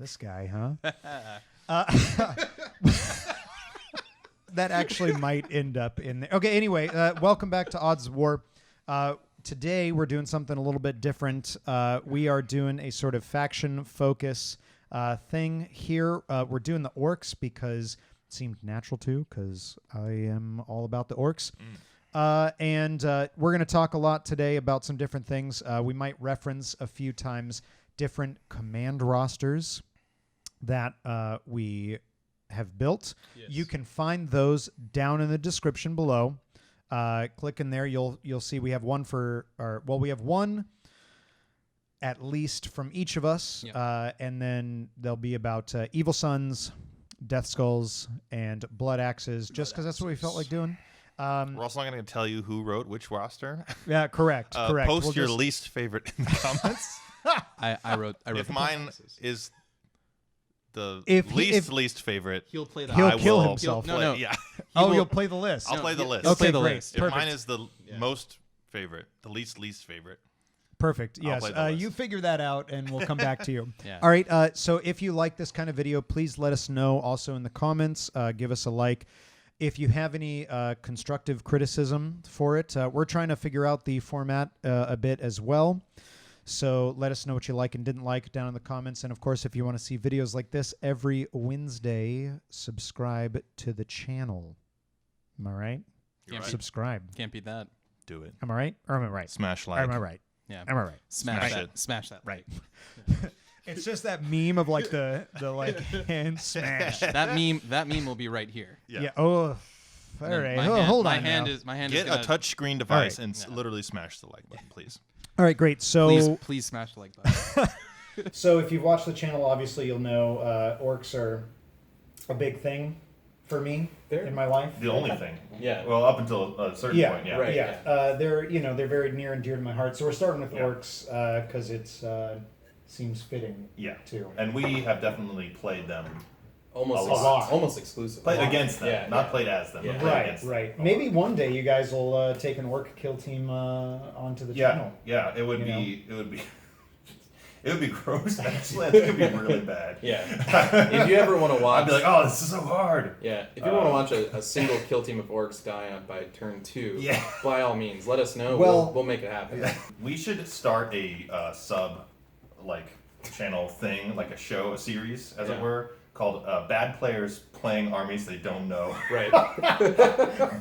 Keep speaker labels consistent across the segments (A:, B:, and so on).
A: this guy, huh? That actually might end up in there. Okay, anyway, welcome back to Odds of War. Today we're doing something a little bit different. We are doing a sort of faction focus thing here. We're doing the orcs because it seemed natural to, because I am all about the orcs. And we're going to talk a lot today about some different things. We might reference a few times different command rosters that we have built. Yes. You can find those down in the description below. Click in there. You'll see we have one we have one at least from each of us. Yep. And then there'll be about Evil Sons, Death Skulls, and Blood Axes, just because that's what we felt like doing.
B: We're also not going to tell you who wrote which roster.
A: Yeah, correct.
B: Post your least favorite in the comments.
C: I wrote.
B: If mine is the least favorite,
C: he'll play the.
A: He'll kill himself.
B: No.
A: Yeah. You'll play the list.
B: I'll play the list.
A: Okay,
C: the
A: great.
C: list.
B: If mine is the most favorite, the least favorite.
A: Perfect. Yes. You figure that out, and we'll come back to you.
C: Yeah.
A: All right. So if you like this kind of video, please let us know. Also in the comments, give us a like. If you have any constructive criticism for it, we're trying to figure out the format a bit as well. So let us know what you like and didn't like down in the comments. And, of course, if you want to see videos like this every Wednesday, subscribe to the channel. Am I right?
B: You're right.
A: Subscribe.
C: Can't beat that.
B: Do it.
A: Am I right? Or am I right?
B: Smash like.
A: Or am I right?
C: Yeah.
A: Am I right?
C: Smash that. Smash that.
A: Right. It's just that meme of like the hand smash.
C: That meme will be right here.
A: Yeah. Oh. All right. Hold on.
C: My hand
B: Get
C: is
B: a touchscreen device
A: right.
B: and literally smash the like button, please.
A: All right, great. So
C: please smash the like button.
A: So if you've watched the channel, obviously you'll know orcs are a big thing for me in my life.
B: The only thing.
D: Yeah.
B: Well, up until a certain point, yeah.
D: Right.
A: Yeah. They're very near and dear to my heart. So we're starting with orcs because it's seems fitting.
B: Yeah.
A: Too.
B: And we have definitely played them.
D: Almost exclusively.
B: Played against them, not played as them.
D: Yeah.
B: But played against them.
A: Right. Maybe one day you guys will take an orc kill team onto the channel.
B: Yeah. It would be. It would be gross. Actually, I think it'd be really bad.
D: Yeah. If you ever want to watch,
B: I'd be like, oh, this is so hard.
D: Yeah. If you want to watch a single kill team of orcs die by turn 2, by all means, let us know. We'll make it happen.
B: Yeah. We should start a sub channel thing, like a series, as it were, called Bad Players Playing Armies They Don't Know.
D: Right.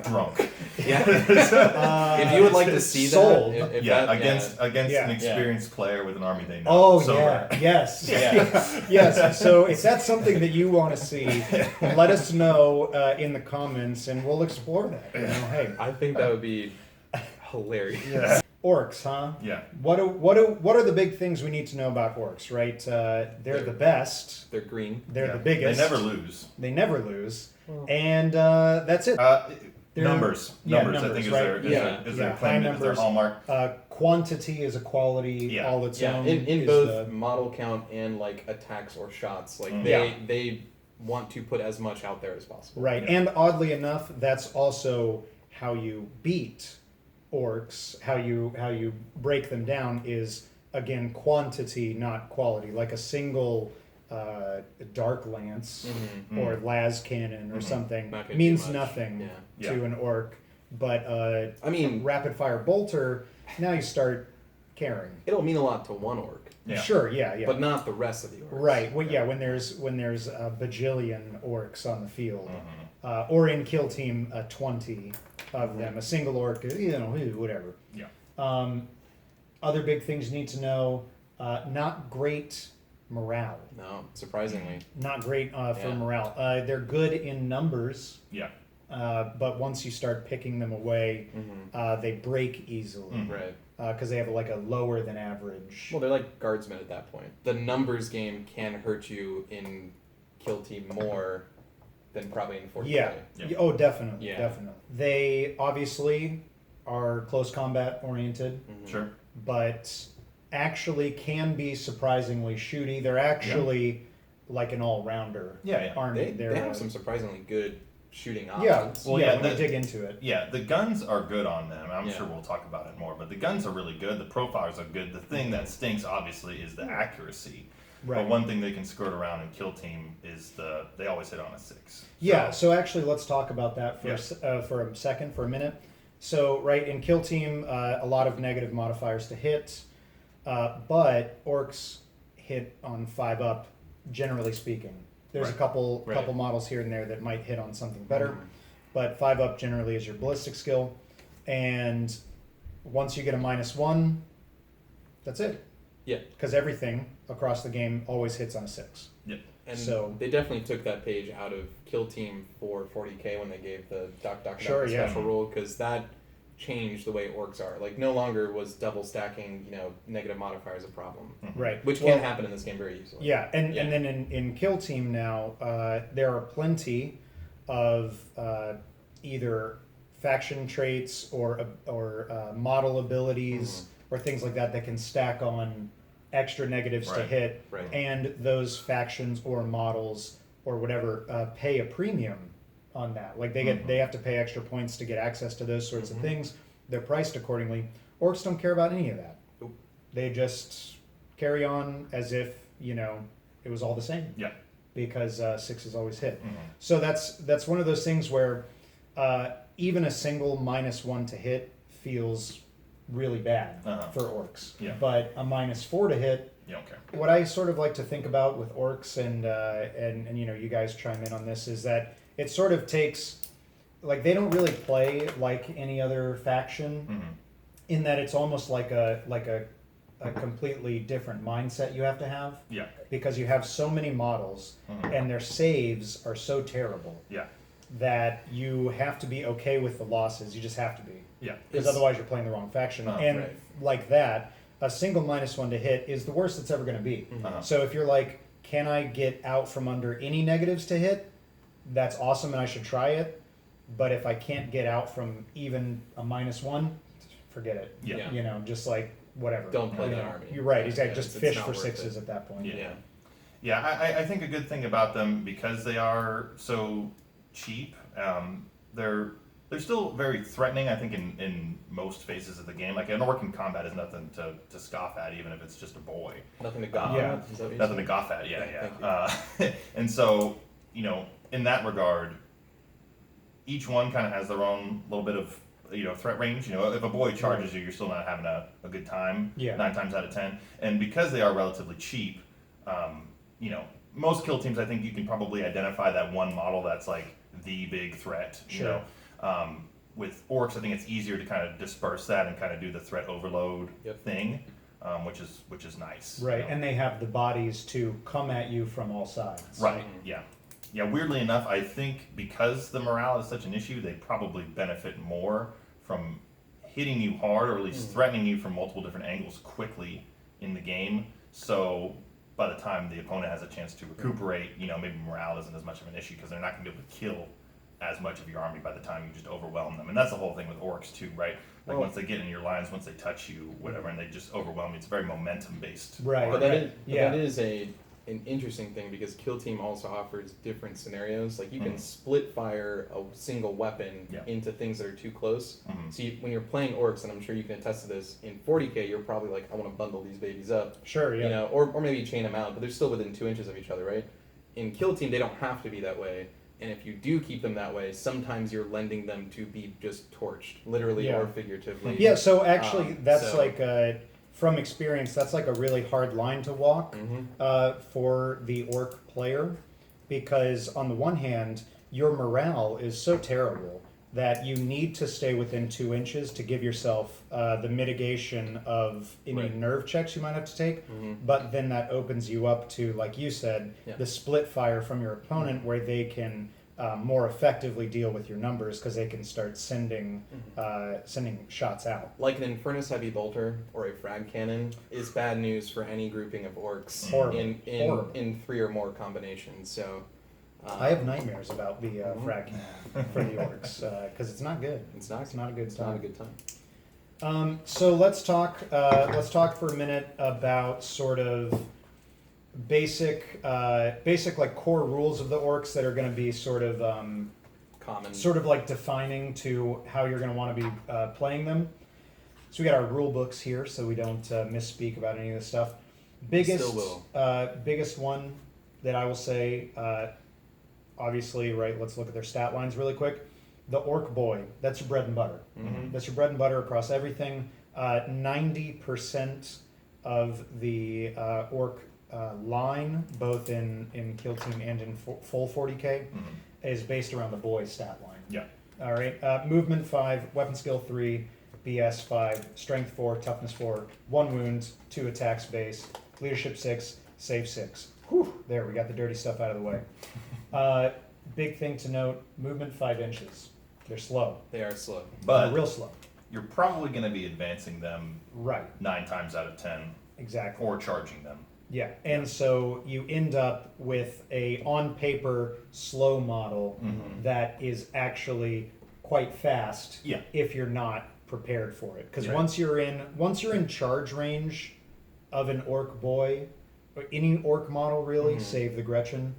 B: Drunk.
D: Yeah. If you would like to see that,
B: against an experienced player with an army they know.
A: Oh, yes. Yes. So if that's something that you want to see, let us know in the comments, and we'll explore that. Hey,
D: I think that would be hilarious.
B: Yeah.
A: Orcs, huh?
B: Yeah.
A: What are the big things we need to know about orcs, right? They're the best.
D: They're green.
A: They're the biggest.
B: They never lose.
A: And that's it.
B: Numbers. Numbers, I think, is their claim, is their hallmark.
A: Quantity is a quality all its own.
D: In both model count and attacks or shots. They want to put as much out there as possible.
A: Right. And oddly enough, that's also how you beat orcs. How you break them down is, again, quantity, not quality. Like a single dark lance or las cannon or something means nothing to an orc, but rapid fire bolter, now you start caring.
D: It'll mean a lot to one orc.
A: Yeah. Sure, yeah.
D: But not the rest of the orcs.
A: Right. Well, when there's a bajillion orcs on the field, or in kill team 20 of them, a single orc, whatever.
B: Yeah.
A: Other big things you need to know: not great morale.
D: No, surprisingly.
A: Not great for morale. They're good in numbers.
B: Yeah.
A: But once you start picking them away, they break easily.
D: Right.
A: Because they have a lower than average.
D: Well, they're like guardsmen at that point. The numbers game can hurt you in kill team more than probably in 40K.
A: Yeah. Oh, definitely.
D: Yeah.
A: Definitely. They obviously are close combat oriented.
B: Sure.
A: But actually can be surprisingly shooty. They're actually like an all-rounder army.
D: They have some surprisingly good shooting
A: Yeah.
D: options.
A: Well, let me dig into it.
B: Yeah, the guns are good on them. I'm sure we'll talk about it more, but the guns are really good. The profiles are good. The thing that stinks, obviously, is the accuracy.
A: Right.
B: But one thing they can skirt around in Kill Team is they always hit on a 6.
A: Yeah, so actually let's talk about that for a second, for a minute. So, right, in Kill Team, a lot of negative modifiers to hit, but orcs hit on 5-up, generally speaking. There's a couple models here and there that might hit on something better, but 5-up generally is your ballistic skill, and once you get a -1, that's it.
D: Yeah.
A: Because everything across the game always hits on a 6.
B: Yep.
D: And
A: So-
D: they definitely took that page out of Kill Team for 40k when they gave the
A: Sure, yeah.
D: special rule, because that changed the way orcs are. Like, no longer was double stacking, negative modifiers a problem,
A: Right.
D: which can happen in this game very easily.
A: Yeah, and then in Kill Team now, there are plenty of either faction traits or model abilities or things like that can stack on extra negatives to hit, and those factions or models or whatever pay a premium on that. Like they have to pay extra points to get access to those sorts of things. They're priced accordingly. Orcs don't care about any of that.
D: Nope.
A: They just carry on as if it was all the same.
B: Yeah.
A: Because 6 is always hit. So that's one of those things where even a single -1 to hit feels really bad for orcs.
B: Yeah.
A: But a -4 to hit.
B: You don't care.
A: What I sort of like to think about with orcs, and you guys chime in on this, is that it sort of takes, like, they don't really play like any other faction, in that it's almost like a completely different mindset you have to have.
B: Yeah.
A: Because you have so many models, and their saves are so terrible.
B: Yeah.
A: That you have to be okay with the losses. You just have to be.
B: Yeah.
A: Because otherwise you're playing the wrong faction. And like that, a single -1 to hit is the worst it's ever going to be. So if you're like, can I get out from under any negatives to hit? That's awesome and I should try it. But if I can't get out from even a -1, forget it.
B: Yeah.
A: Just like whatever.
D: Don't play that army.
A: You're right. Exactly.
D: Yeah,
A: just
D: it's
A: fish
D: not
A: for
D: worth
A: 6s
D: it.
A: at that point.
B: Yeah. Yeah, I think a good thing about them, because they are so cheap, they're still very threatening, I think, in most phases of the game. Like, an orc in combat is nothing to scoff at, even if it's just a boy.
D: Nothing to goff
A: Yeah.
D: at. Is that what you
B: Nothing to
D: said?
B: goff at, yeah.
D: Thank
B: And so, in that regard, each one kind of has their own little bit of threat range. If a boy charges you, you're still not having a good time.
A: Yeah.
B: 9 times out of 10, and because they are relatively cheap, most kill teams, I think you can probably identify that one model that's like the big threat.
A: Sure.
B: With orcs, I think it's easier to kind of disperse that and kind of do the threat overload thing, which is nice.
A: Right, and they have the bodies to come at you from all sides.
B: Right. Yeah. Yeah. Weirdly enough, I think because the morale is such an issue, they probably benefit more from hitting you hard, or at least threatening you from multiple different angles quickly in the game. So by the time the opponent has a chance to recuperate, maybe morale isn't as much of an issue, because they're not going to be able to kill as much of your army by the time you just overwhelm them. And that's the whole thing with orcs too, right? Like, once they get in your lines, once they touch you, whatever, and they just overwhelm you, it's very momentum based.
A: Right.
D: But that is
A: Yeah.
D: an interesting thing, because Kill Team also offers different scenarios. Like, you can split fire a single weapon into things that are too close. So when you're playing orcs, and I'm sure you can attest to this, in 40k you're probably like, I want to bundle these babies up.
A: Sure, yeah.
D: Or maybe chain them out, but they're still within 2 inches of each other, right? In Kill Team they don't have to be that way. And if you do keep them that way, sometimes you're lending them to be just torched, literally or figuratively.
A: Yeah, so actually that's
D: so-
A: like, from experience, that's like a really hard line to walk for the orc player, because on the one hand, your morale is so terrible that you need to stay within 2 inches to give yourself the mitigation of any nerve checks you might have to take. But then that opens you up to, like you said, the split fire from your opponent, where they can more effectively deal with your numbers, because they can start sending shots out.
D: Like an Infernus Heavy Bolter or a Frag Cannon is bad news for any grouping of orcs
A: Horrible.
D: in 3 or more combinations. So
A: I have nightmares about the frag cannon for the orcs, because it's not good.
D: it's not
A: a good
D: it's not a
A: time.
D: good time.
A: So let's talk for a minute about sort of basic like core rules of the orcs that are going to be sort of
D: Common.
A: like defining to how you're going to want to be playing them. So we got our rule books here, so we don't misspeak about any of this stuff. Biggest,
D: Still will.
A: biggest one that I will say, obviously, right, let's look at their stat lines really quick. The Orc Boy, that's your bread and butter. That's your bread and butter across everything. 90% of the Orc line, both in Kill Team and in full 40k, is based around the boy stat line.
B: Yeah.
A: All right. Movement 5, weapon skill 3, BS 5, strength 4, toughness 4, 1 wound, 2 attacks base, leadership 6, save 6. Whew, there, we got the dirty stuff out of the way. Big thing to note, movement 5 inches. They're slow.
D: They are slow.
B: But
A: They're real slow.
B: you're probably going to be advancing them
A: Right.
B: 9 times out of 10,
A: Exactly.
B: or charging them.
A: Yeah, and so you end up with a on paper slow model that is actually quite fast
B: Yeah.
A: if you're not prepared for it. Because
B: Right.
A: once you're in charge range of an orc boy, or any orc model really, save the Gretchen,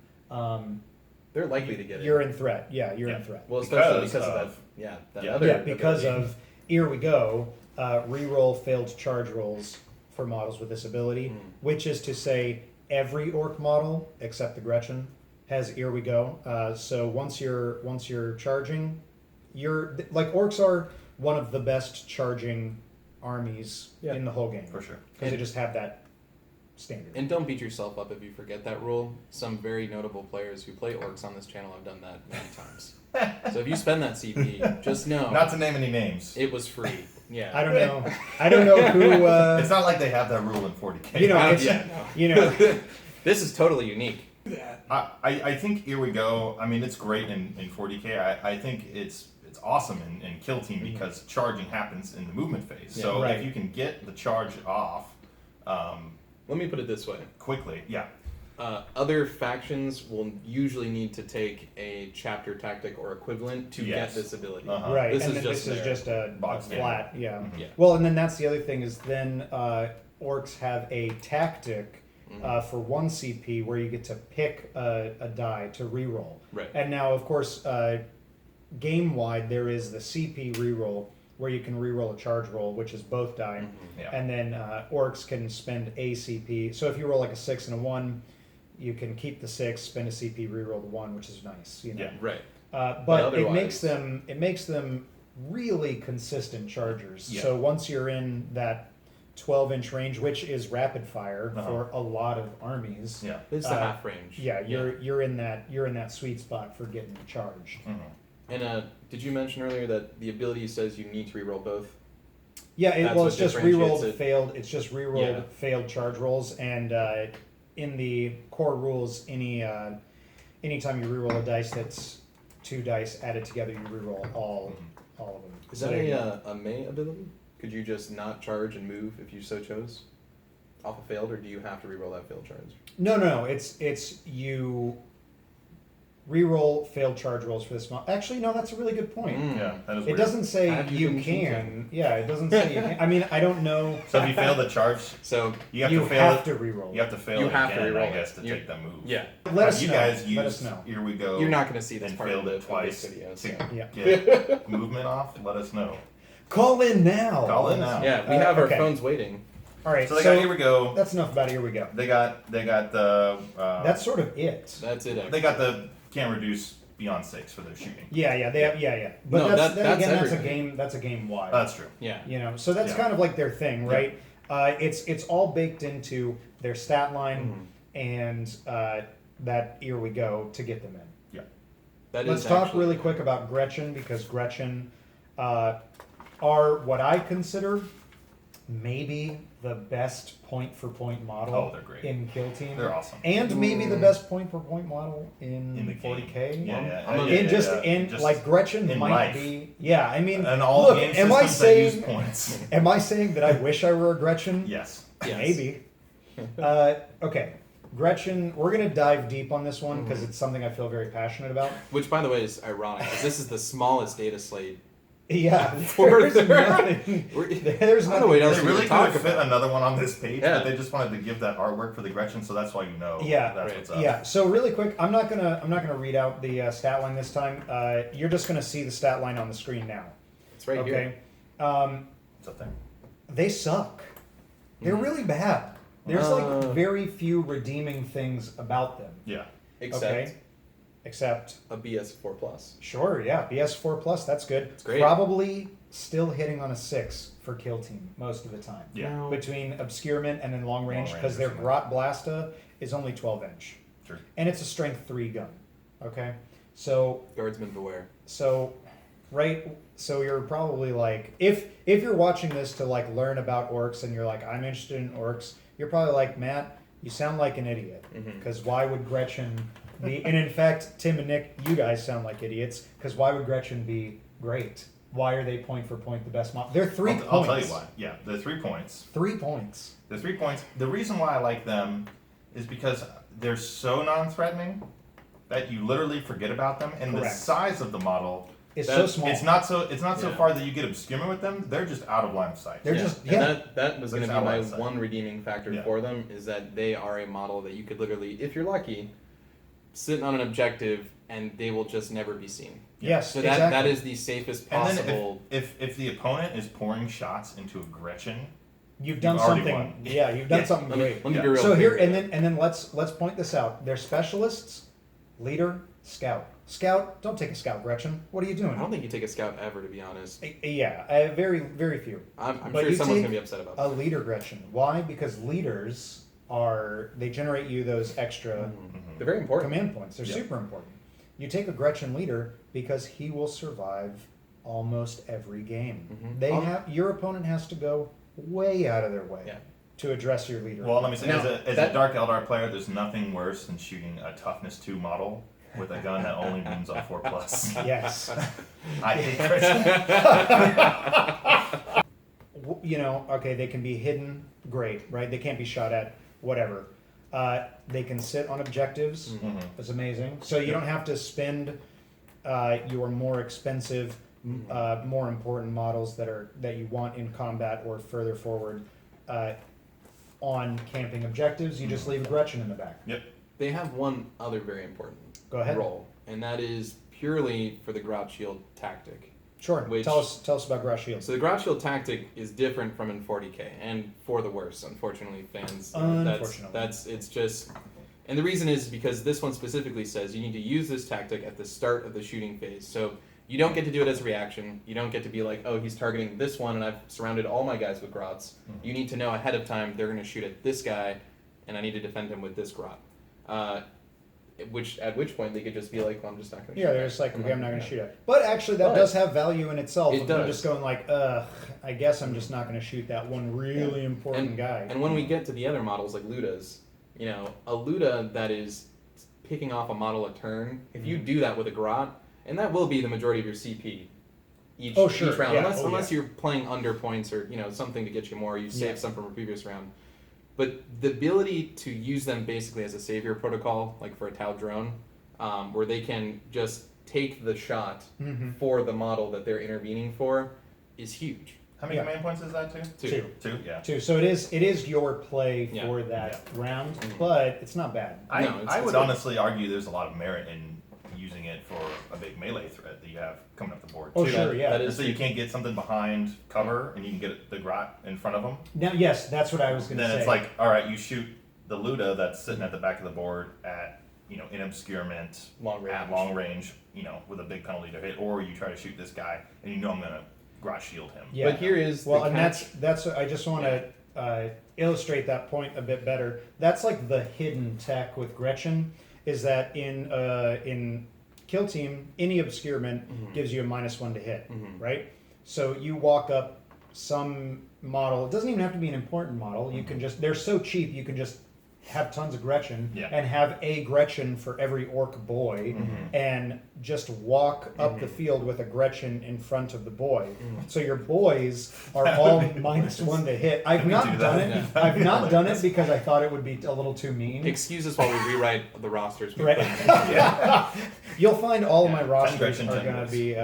D: They're likely to get it.
A: you're in threat. Yeah, you're
B: Yeah.
A: in threat.
D: Well, especially
B: Because
D: because of
B: of-
D: that
B: Yeah.
D: other.
A: Yeah, because
D: ability.
A: of here we go, reroll failed charge rolls for models with this ability, which is to say every orc model except the Gretchen has here we go. So once you're charging, you're like orcs are one of the best charging armies
D: Yeah.
A: in the whole game
B: For sure.
A: because they just have that standard.
D: And don't beat yourself up if you forget that rule. Some very notable players who play orcs on this channel have done that many times. So if you spend that CP, just know
B: Not to name any names.
D: it was free. Yeah.
A: I don't know. I don't know who.
B: It's not like they have that rule in 40k.
A: You know,
D: I don't-
A: it's,
D: yeah, no.
A: you know.
D: This is totally unique.
B: I think here we go. I mean, it's great in 40k. I think it's awesome in Kill Team because charging happens in the movement phase.
D: Yeah.
B: So
A: Right.
B: if you can get the charge off
D: Let me put it this way.
B: quickly, yeah.
D: Other factions will usually need to take a chapter tactic or equivalent to
B: Yes.
D: get this ability.
B: Uh-huh.
A: Right,
D: This
A: and
D: is
A: then
D: just
A: this is
D: their
A: just a
B: box
A: flat, yeah.
D: Yeah.
A: Well, and then that's the other thing is then orcs have a tactic for 1 CP where you get to pick a die to reroll.
D: Right.
A: And now, of course, game-wide, there is the CP reroll where you can reroll a charge roll, which is both die.
B: Yeah.
A: And then orcs can spend a CP. So if you roll like a 6 and a 1, you can keep the 6, spend a CP, reroll the 1, which is nice. You know?
B: Yeah.
D: Right.
A: But it
D: otherwise-
A: makes them really consistent chargers.
B: Yeah.
A: So once you're in that 12-inch range, which is rapid fire
B: Uh-huh.
A: for a lot of armies,
B: Yeah.
D: It's the half range.
A: yeah, you're in that sweet spot for getting charged.
D: And did you mention earlier that the ability says you need to reroll both?
A: Yeah,
D: That's
A: well,
D: what
A: it's just
D: differentiates
A: rerolled
D: it.
A: failed. It's just rerolled
D: Yeah.
A: failed charge rolls, and in the core rules, anytime you reroll a dice that's 2 dice added together, you reroll all of them.
D: Is
A: So
D: that
A: there you go.
D: a May ability? Could you just not charge and move if you so chose? Off a failed, or do you have to reroll that failed charge?
A: No. It's you reroll failed charge rolls for this month. Actually, no, that's a really good point.
B: Yeah. That is
A: It
B: weird.
A: doesn't say
D: Have you
A: you
D: been
A: can. Yeah, it doesn't say you can. I mean, I don't know.
B: So if you fail the charge,
D: So
B: you have
A: You
B: to fail
A: have
B: it.
A: to reroll.
B: You have to fail
D: You
B: it
D: have to
B: again, I
D: reroll it.
B: guess, to
D: You-
B: take that move.
D: yeah,
A: Let us
B: you
A: know.
B: guys
A: Let
B: used
A: us know.
B: Here we go.
D: you're not going to see this
B: and
D: part
B: failed
D: of the
B: it twice
D: this video.
B: to
D: So.
A: Yeah.
B: get movement off. Let us know.
A: Call in now.
B: Call in
A: Let us
B: now.
A: know.
D: Yeah, we have
A: okay.
D: our phones waiting.
A: All right,
B: So they got here we go.
A: that's enough about here we go.
B: They got the.
A: That's sort of it.
D: That's it.
B: They got the can't reduce beyond 6 for their shooting.
A: Yeah, they have, yeah. But
D: No,
A: that's
D: that's
A: again, that's a
D: everybody.
A: game. That's a game wide.
B: That's true.
D: Yeah.
A: You know, so that's
B: Yeah.
A: kind of like their thing,
B: Yeah.
A: right? It's all baked into their stat line and that here we go to get them in.
B: Yeah.
D: That
A: Let's
D: is
A: talk
D: actually-
A: really quick about Gretchen because Gretchen are what I consider maybe the best point-for-point model
B: Oh, they're great.
A: in Kill Team.
B: They're awesome.
A: And maybe the best point-for-point model in
B: In the
A: 40K.
B: game. Yeah.
D: I'm a-
A: In just like Gretchen
B: in
A: might
B: life.
A: be. Yeah, I mean,
B: And all
A: look,
B: game
A: am I
B: systems that use
A: saying?
B: points.
A: Am I saying that I wish I were a Gretchen?
B: Yes.
D: Yes.
A: Maybe. Okay, Gretchen. We're gonna dive deep on this one because it's something I feel very passionate about.
D: Which, by the way, is ironic because this is the smallest data slate.
A: Yeah,
D: For
A: there's
D: their-
A: nothing.
D: We're-
A: There's
D: I don't know what
A: nothing.
D: else
B: They
D: we
B: really
D: could talk
B: could fit
D: about.
B: another one on this page,
D: Yeah.
B: but they just wanted to give that artwork for the Gretchen, so that's why you know.
A: Yeah,
B: that's
D: right.
B: what's up.
A: Yeah. So really quick, I'm not gonna read out the stat line this time. You're just gonna see the stat line on the screen now.
D: It's right here.
A: Okay.
B: It's up there.
A: They suck. They're really bad. There's like very few redeeming things about them.
B: Yeah.
A: Except
D: a BS4 plus.
A: Sure, yeah, BS4 plus. That's good.
D: It's great.
A: Probably still hitting on a 6 for kill team most of the time.
B: Yeah.
A: Between obscurement and then long range, because their Grot Blasta is only 12 inch.
B: Sure.
A: And it's a strength 3 gun. Okay, so
D: Guardsman beware.
A: So you're probably like, if you're watching this to like learn about orcs and you're like, I'm interested in orcs, you're probably like, Matt, you sound like an idiot, because why would Gretchen be? And in fact, Tim and Nick, you guys sound like idiots, because why would Gretchen be great? Why are they point for point the best model? They're 3 points.
B: I'll tell you why. Yeah, they're 3 points.
A: 3 points.
B: The 3 points. The reason why I like them is because they're so non-threatening that you literally forget about them, and
A: Correct.
B: the size of the model
A: It's so small.
B: It's not so far that you get obscurement with them. They're just out of line of sight.
A: They're just yeah.
D: And that was going to be my one redeeming factor
B: Yeah.
D: for them, is that they are a model that you could literally, if you're lucky, sit on an objective and they will just never be seen.
A: Yes,
D: So
A: exactly.
D: that is the safest possible.
B: And then if the opponent is pouring shots into a Gretchen,
A: You've done
B: already
A: something.
B: won.
A: Yeah, you've done something great.
D: Let me be real
A: So
D: clear.
A: here and then let's point this out. They're specialists, leader, scout. Scout, don't take a scout, Gretchen. What are you doing?
D: I don't think you take a scout ever, to be honest.
A: Yeah, very very few.
D: I'm
A: But
D: sure
A: you
D: someone's
A: take
D: going to be upset about
A: a
D: that.
A: leader, Gretchen. Why? Because leaders they generate you those extra
D: They're very important.
A: command points. They're
B: Yeah.
A: super important. You take a Gretchen leader because he will survive almost every game. Your opponent has to go way out of their way
D: Yeah.
A: to address your leader.
B: well, let me say,
D: Now,
B: as a Dark Eldar player, there's nothing worse than shooting a toughness 2 model with a gun that only wounds on 4+.
A: Yes.
B: I hate Gretchen.
A: Okay, they can be hidden, great, right? They can't be shot at, whatever. They can sit on objectives, that's amazing. So you don't have to spend your more expensive, more important models that you want in combat or further forward on camping objectives. You just leave a Gretchen in the back.
B: Yep.
D: They have one other very important
A: Go ahead.
D: role, and that is purely for the Grot Shield tactic.
A: Sure.
D: Which-
A: Tell us about Grass Shields.
D: So the Grot Shield tactic is different from in 40k, and for the worse, unfortunately, fans.
A: Unfortunately.
D: It's just, and the reason is because this one specifically says you need to use this tactic at the start of the shooting phase. So you don't get to do it as a reaction. You don't get to be like, oh, he's targeting this one, and I've surrounded all my guys with Grots. You need to know ahead of time they're going to shoot at this guy, and I need to defend him with this Grot. At which point they could just be like, well, I'm just not going to shoot.
A: Yeah, they're just like, okay, I'm not going to shoot it. But actually, that does have value in itself.
D: It
A: Of them
D: does.
A: just going like, I guess I'm just not going to shoot that one really important guy.
D: And when we get to the other models like lootas, a luta that is picking off a model a turn, if you do that with a Grot, and that will be the majority of your CP each round,
A: Yeah.
D: unless you're playing under points or something to get you more, you save some from a previous round. But the ability to use them basically as a savior protocol, like for a Tau drone, where they can just take the shot for the model that they're intervening for, is huge.
B: How many command points is that, too? Two, yeah.
A: 2. So it is your play
D: Yeah.
A: for that round, but it's not bad.
B: I would honestly argue there's a lot of merit in using it for a big melee threat that you have coming up the board.
A: Oh,
B: too.
A: sure, yeah.
D: That
B: And
D: is
B: so you can't get something behind cover, and you can get the Grot in front of them.
A: Now, yes, that's what I was going to
B: Then
A: say.
B: it's like, all right, you shoot the Luda that's sitting at the back of the board at, in obscurement, at long range, with a big penalty to hit, or you try to shoot this guy, and I'm going to Grot shield him.
A: Yeah.
D: But here is
A: well,
D: the
A: and
D: catch.
A: that's I just want to illustrate that point a bit better. That's like the hidden tech with Gretchen, is that in Kill Team, any obscurement gives you a -1 to hit, right? So you walk up some model. It doesn't even have to be an important model. You can just, they're so cheap, you can just have tons of Gretchen and have a Gretchen for every orc boy and just walk up the field with a Gretchen in front of the boy. So your boys are all -1 to hit. I've not done it. I've not done it because I thought it would be a little too mean.
D: Excuse us while we rewrite the rosters.
A: Right. You'll find all of my rosters
B: Gretchen,
A: are
B: 10
A: going to
B: boys.
A: be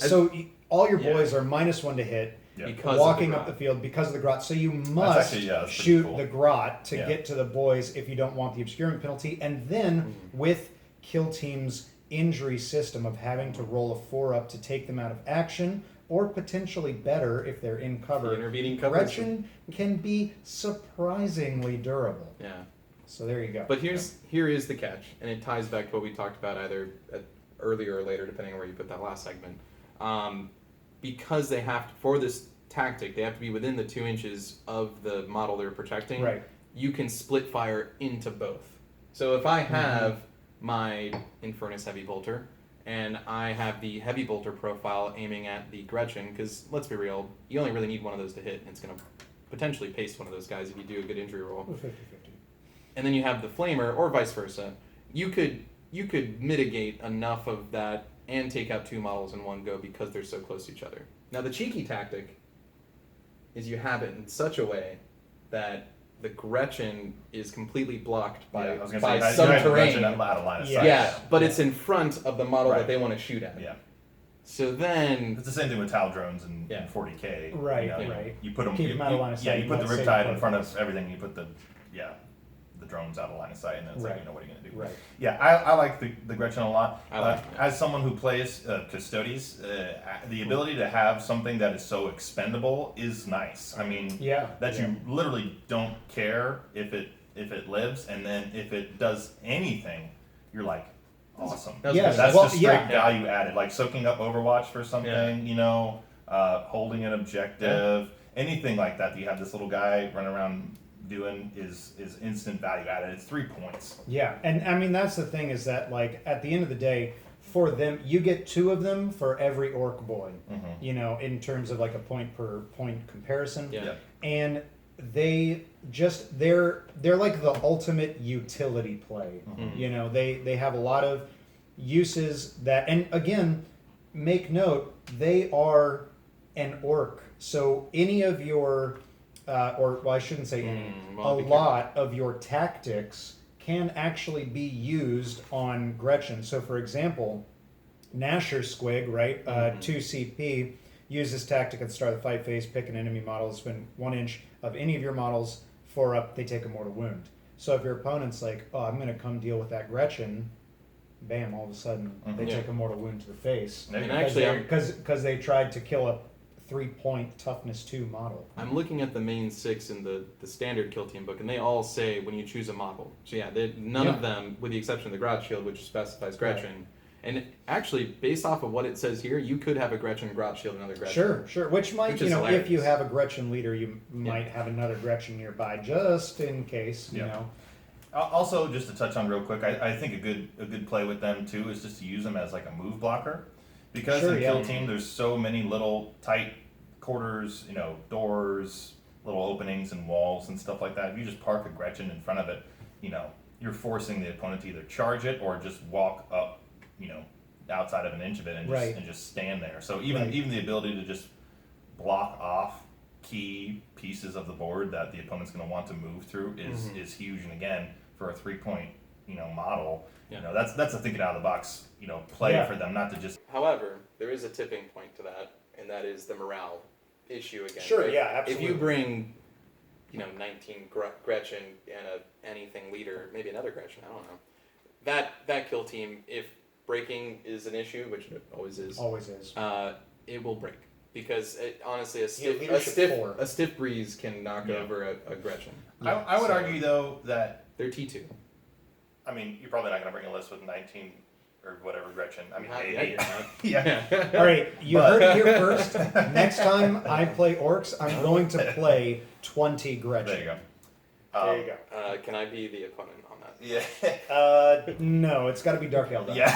D: So
A: all your boys are -1 to hit.
B: Yeah.
D: because
A: Walking
D: of
A: up
D: the
A: the field because of the grot. So you must
B: actually- that's pretty
A: shoot
B: cool.
A: the grot to
B: Yeah.
A: get to the boys if you don't want the obscurement penalty. And then with Kill Team's injury system of having to roll a 4 up to take them out of action, or potentially better if they're in cover.
D: The intervening coverage.
A: Gretchen can be surprisingly durable.
D: Yeah.
A: So there you go.
D: But here is the catch, and it ties back to what we talked about either earlier or later, depending on where you put that last segment. Because they have to, for this tactic, they have to be within the 2 inches of the model they're protecting.
A: Right.
D: You can split fire into both. So if I have my Infernus Heavy Bolter, and I have the Heavy Bolter profile aiming at the Gretchen, because let's be real, you only really need one of those to hit, and it's going to potentially paste one of those guys if you do a good injury roll.
A: 50-50.
D: And then you have the Flamer, or vice versa. You could mitigate enough of that and take out 2 models in one go because they're so close to each other. Now the cheeky tactic is you have it in such a way that the Gretchen is completely blocked by some terrain.
A: Yeah.
D: But it's in front of the model
B: Right.
D: that they want to shoot at.
B: Yeah.
D: So then
B: It's the same thing with tile drones in
D: Yeah.
B: 40K.
A: Right,
B: You know,
A: right.
B: You put them.
A: Keep them out of line of sight,
B: You put the
A: you want
B: riptide
A: safe
B: in front of
A: profiles.
B: everything. You put the drones out of line of sight, and then it's
A: Right.
B: like, you know, what are you gonna do?
A: Right.
B: Yeah, I like the Gretchen a lot.
D: I like it.
B: As someone who plays Custodes, the ability to have something that is so expendable is nice. I mean,
A: Yeah.
B: that you literally don't care if it lives, and then if it does anything, you're like, awesome.
D: That's
A: Yes,
B: That's
A: well,
B: just straight
A: yeah.
B: value added, like soaking up Overwatch for something, you know, holding an objective, anything like that. You have this little guy running around doing is instant value added. It's 3 points.
A: Yeah, and I mean that's the thing is that like at the end of the day, for them, you get 2 of them for every orc boy. You know, in terms of like a point per point comparison.
D: Yeah.
A: And they're like the ultimate utility play. You know, they have a lot of uses that, and again, make note they are an orc. So any of your or well, I shouldn't say any.
D: well,
A: A lot of your tactics can actually be used on Gretchen. So, for example, Nasher Squig, right? 2 CP, use this tactic at the start of the fight phase. Pick an enemy model, spend 1 inch of any of your models. 4 up, they take a mortal wound. So if your opponent's like, oh, I'm going to come deal with that Gretchen, bam! All of a sudden, they take a mortal wound to the face.
B: And
D: actually,
A: because they tried to kill a 3-point toughness 2 model.
D: I'm looking at the main 6 in the standard kill team book, and they all say when you choose a model. So yeah, none of them, with the exception of the Grot Shield, which specifies Gretchen. And actually, based off of what it says here, you could have a Gretchen, Grot Shield, another Gretchen.
A: Sure. Which might,
D: Which
A: you
D: is
A: know,
D: hilarious.
A: if you have a Gretchen leader, you might have another Gretchen nearby just in case, you know.
B: Also, just to touch on real quick, I think a good play with them too is just to use them as like a move blocker, because in kill team there's so many little tight quarters, you know, doors, little openings and walls and stuff like that. If you just park a Gretchen in front of it, you know, you're forcing the opponent to either charge it or just walk up, you know, outside of an inch of it and just stand there. So even the ability to just block off key pieces of the board that the opponent's going to want to move through is huge. And again, for a 3-point, you know, model, you know, that's a thinking out of the box, you know, play for them, not to just.
D: However, there is a tipping point to that, and that is the morale issue again.
A: Sure,
D: right?
A: yeah, absolutely.
D: If you bring, you know, 19 Gretchen and a anything leader, maybe another Gretchen, I don't know. That kill team, if breaking is an issue, which it always is, it will break. Because honestly, a stiff breeze can knock over a Gretchen.
B: I would argue though that
D: they're T2.
B: I mean, you're probably not going to bring a list with 19 or whatever Gretchen. I mean,
D: Not
B: maybe.
D: yet.
A: All right, you heard it here first. Next time I play Orcs, I'm going to play 20 Gretchen.
B: There you go.
A: There you go.
D: Can I be the opponent on that?
B: Yeah.
A: No, it's got to be Dark Eldar.
B: Yeah.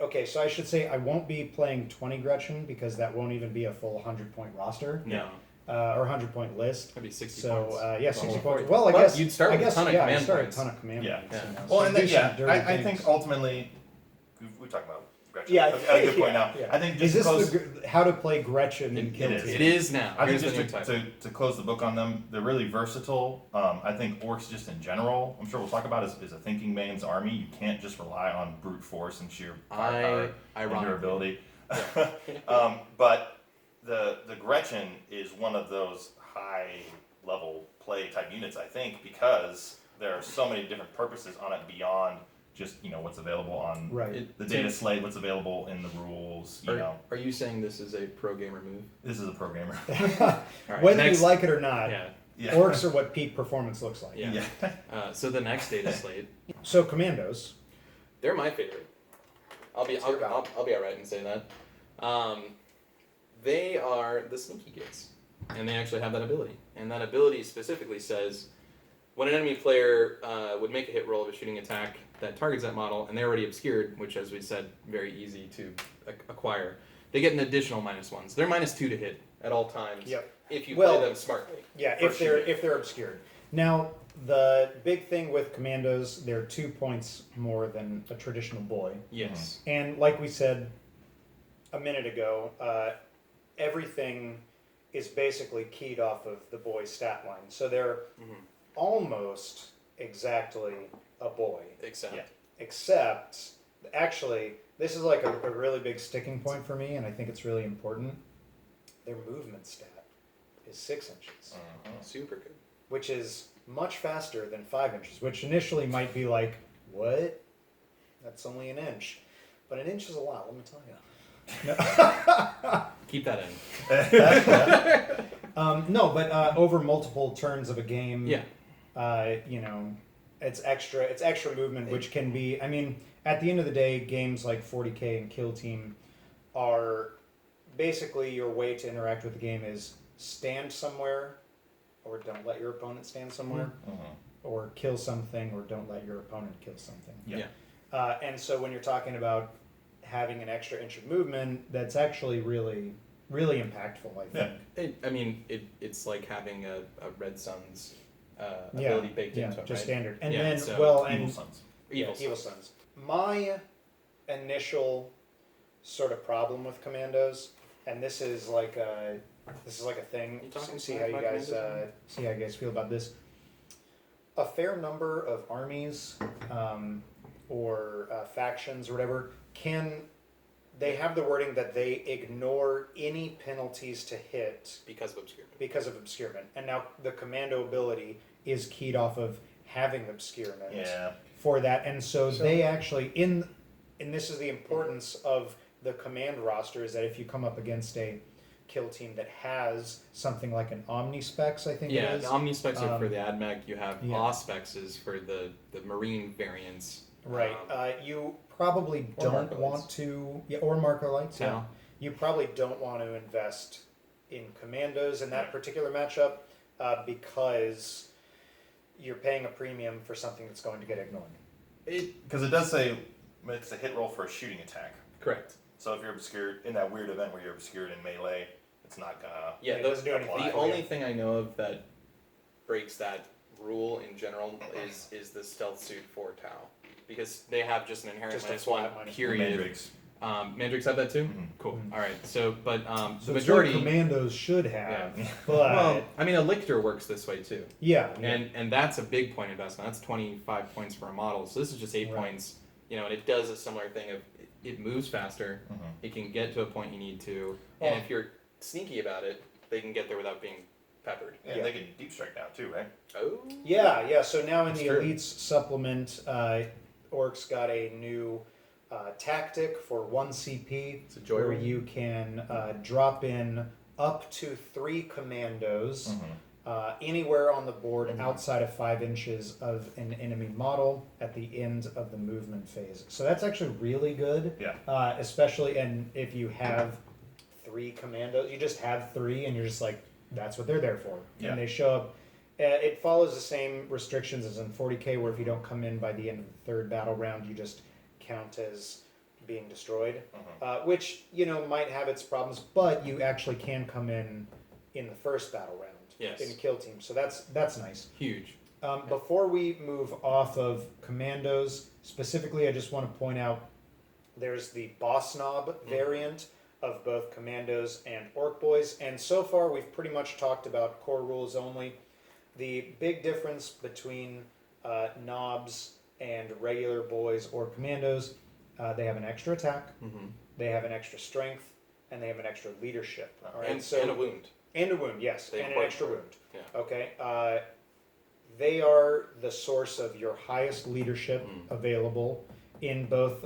A: Okay, so I should say I won't be playing 20 Gretchen because that won't even be a full 100-point roster.
D: No.
A: Or 100-point list.
D: That'd be 60
A: so,
D: points.
A: yeah, 60 points.
D: But
A: Well, I guess
D: you'd start with a ton of command points.
A: a ton of command
B: Yeah.
A: points. You know,
B: Well,
A: so
B: and
A: do
B: then,
A: some dirty
B: I
A: things.
B: think ultimately, we talked about Gretchen.
A: Yeah,
B: At a good point now.
A: yeah.
B: I think
A: Is
B: just
A: this
B: to close,
A: how to play Gretchen in Kill
B: is.
A: Team?
D: It is now.
B: I think
D: Here's the new
B: just
D: type.
B: to close the book on them, they're really versatile. I think Orcs just in general, I'm sure we'll talk about is a thinking man's army. You can't just rely on brute force and sheer firepower and durability. But the Gretchen is one of those high level play type units, I think, because there are so many different purposes on it beyond just what's available on
A: Right.
B: the data slate, what's available in the rules.
D: Are you saying this is a pro gamer move?
B: This is a programmer.
D: All right,
A: Whether
D: next,
A: you like it or not,
D: yeah.
A: orcs are what peak performance looks like.
D: Yeah. So the next data slate,
A: So commandos.
D: they're my favorite. I'll be alright and say that. They are the sneaky gits, and they actually have that ability. And that ability specifically says, when an enemy player would make a hit roll of a shooting attack that targets that model, and they're already obscured, which, as we said, very easy to acquire, they get an additional -1s. They're -2 to hit at all times.
A: Yep.
D: If you
A: Well,
D: play them smartly.
A: Yeah,
D: for
A: if they're
D: shooting.
A: obscured. Now, the big thing with commandos, they're 2 points more than a traditional boy.
D: Yes.
A: And like we said a minute ago, everything is basically keyed off of the boy stat line. So they're almost exactly a boy. Except, actually, this is like a really big sticking point for me, and I think it's really important. Their movement stat is 6 inches,
D: Super good.
A: which is much faster than 5 inches, which initially might be like, what? That's only an inch. But an inch is a lot, let me tell you.
D: Keep that in.
A: No, but over multiple turns of a game,
D: Yeah.
A: it's extra movement, which can be, I mean, at the end of the day, games like 40K and Kill Team are basically your way to interact with the game is stand somewhere, or don't let your opponent stand somewhere, or kill something, or don't let your opponent kill something.
D: Yeah.
A: And so when you're talking about having an extra inch of movement, that's actually really, really impactful, I think.
D: It's like having a Red Sun's ability baked into it,
A: just
D: right?
A: standard. And
D: Yeah,
A: then,
D: so
A: well,
B: Evil
A: and
B: Sons.
A: Evil Sons. My initial sort of problem with commandos, and this is like a thing.
D: You talking
A: See how you
D: about
A: guys feel about this. A fair number of armies or factions or whatever they have the wording that they ignore any penalties to hit
D: Because of obscurement.
A: And now the commando ability is keyed off of having obscurement
B: Yeah.
A: for that. And so they actually, and this is the importance of the command roster, is that if you come up against a kill team that has something like an Omnispecs, I think it is.
D: The Omnispecs are for the AdMech. You have
A: yeah.
D: Auspecs is for the Marine variants.
A: Right. You probably don't want to, or Marco Lights, yeah. You probably don't want to invest in commandos in that particular matchup because you're paying a premium for something that's going to get ignored.
B: Because it does say it's a hit roll for a shooting attack.
D: Correct.
B: So if you're obscured in that weird event where you're obscured in melee, it's not gonna.
D: Yeah,
A: it doesn't do anything.
D: The only thing I know of that breaks that rule in general is the stealth suit for Tau, because they have just an inherent -1 period.
B: Mandrakes.
D: Mandrakes have that too. Cool. All right. So, but
A: So
D: the majority
A: commandos should have,
D: Yeah.
A: but
D: Well, I mean, a lictor works this way too,
A: yeah.
D: and that's a big point investment. That's 25 points for a model. So this is just 8
A: Right.
D: points. And it does a similar thing of it moves faster. It can get to a point you need to, and if you're sneaky about it, they can get there without being peppered.
B: Yeah, they can deep strike now too, right?
D: Oh.
A: Yeah. So now in
D: That's
A: the
D: true.
A: Elites supplement, Orcs got a new tactic for 1 CP,
D: It's a joy
A: where
D: roll.
A: you can drop in up to 3 commandos anywhere on the board outside of 5 inches of an enemy model at the end of the movement phase. So that's actually really good.
B: Yeah.
A: Especially, and if you have 3 commandos, you just have 3, and you're just like, that's what they're there for.
B: Yeah.
A: And they show up. It follows the same restrictions as in 40K, where if you don't come in by the end of the 3rd battle round, you just count as being destroyed, which might have its problems, but you actually can come in the 1st battle round in kill team, so that's nice.
D: Huge.
A: Before we move off of commandos specifically, I just want to point out there's the boss knob variant of both commandos and orc boys, and so far we've pretty much talked about core rules only. The big difference between knobs and regular boys or commandos, they have an extra attack, they have an extra strength, and they have an extra leadership. All right?
D: And a wound.
A: And a wound, yes,
D: They
A: and an
D: work
A: extra
D: for it.
A: wound.
D: Yeah.
A: Okay. They are the source of your highest leadership available in both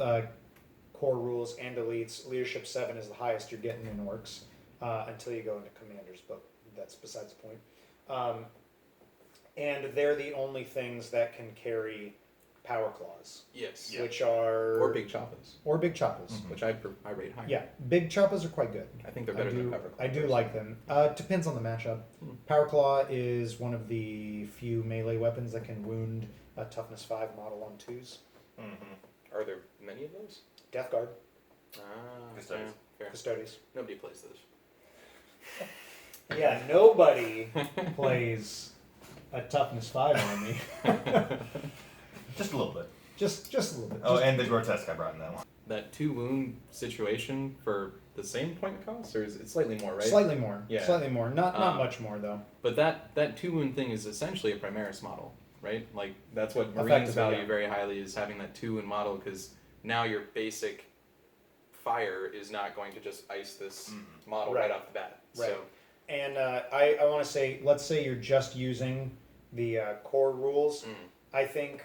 A: core rules and elites. Leadership 7 is the highest you're getting in orcs until you go into commanders, but that's besides the point. And they're the only things that can carry power claws,
D: Yes.
A: which are
D: Or big choppas,
A: which
D: which I rate higher.
A: yeah, big choppas are quite good.
D: I think they're better than power claw.
A: I do like them. Depends on the matchup. Power claw is one of the few melee weapons that can wound a toughness 5 model on 2s.
D: Are there many of those?
A: Death guard,
B: Custodes.
D: Fair.
A: custodes.
D: Nobody plays those.
A: Yeah, nobody plays a toughness 5 army.
B: Just a little bit.
A: just a little bit.
B: Oh,
A: Just-
B: and the grotesque I brought in that one.
D: That 2 wound situation for the same point cost, or is it slightly more, right?
A: Slightly more.
D: Yeah.
A: Slightly more. Not much more though.
D: But that 2 wound thing is essentially a Primaris model, right? Like that's what Marines
A: Effectively,
D: value
A: yeah.
D: very highly, is having that 2 wound model, because now your basic fire is not going to just ice this model right off the bat.
A: Right.
D: So
A: And I want to say, let's say you're just using the core rules. I think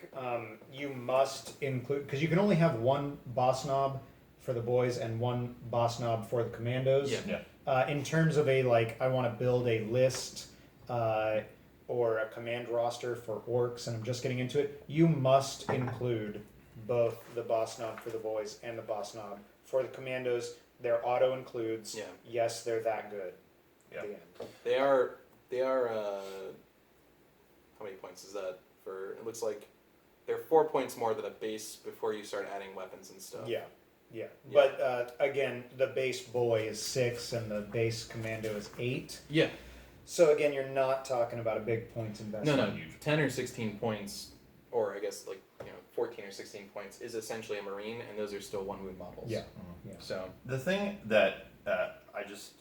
A: you must include, because you can only have one boss knob for the boys and one boss knob for the commandos.
B: Yeah.
A: In terms of a, like, I want to build a list or a command roster for orcs, and I'm just getting into it, you must include both the boss knob for the boys and the boss knob for the commandos. Their auto includes.
D: Yeah.
A: Yes, they're that good.
B: Yeah.
A: The end.
D: they are how many points is that for? It looks like they're 4 points more than a base before you start adding weapons and stuff.
A: Yeah. But again, the base boy is 6 and the base commando is 8.
D: Yeah.
A: So again, you're not talking about a big points investment.
D: No, 10 or 16 points, or I guess 14 or 16 points is essentially a Marine, and those are still 1 wound models.
A: Yeah.
D: So
B: The thing that I just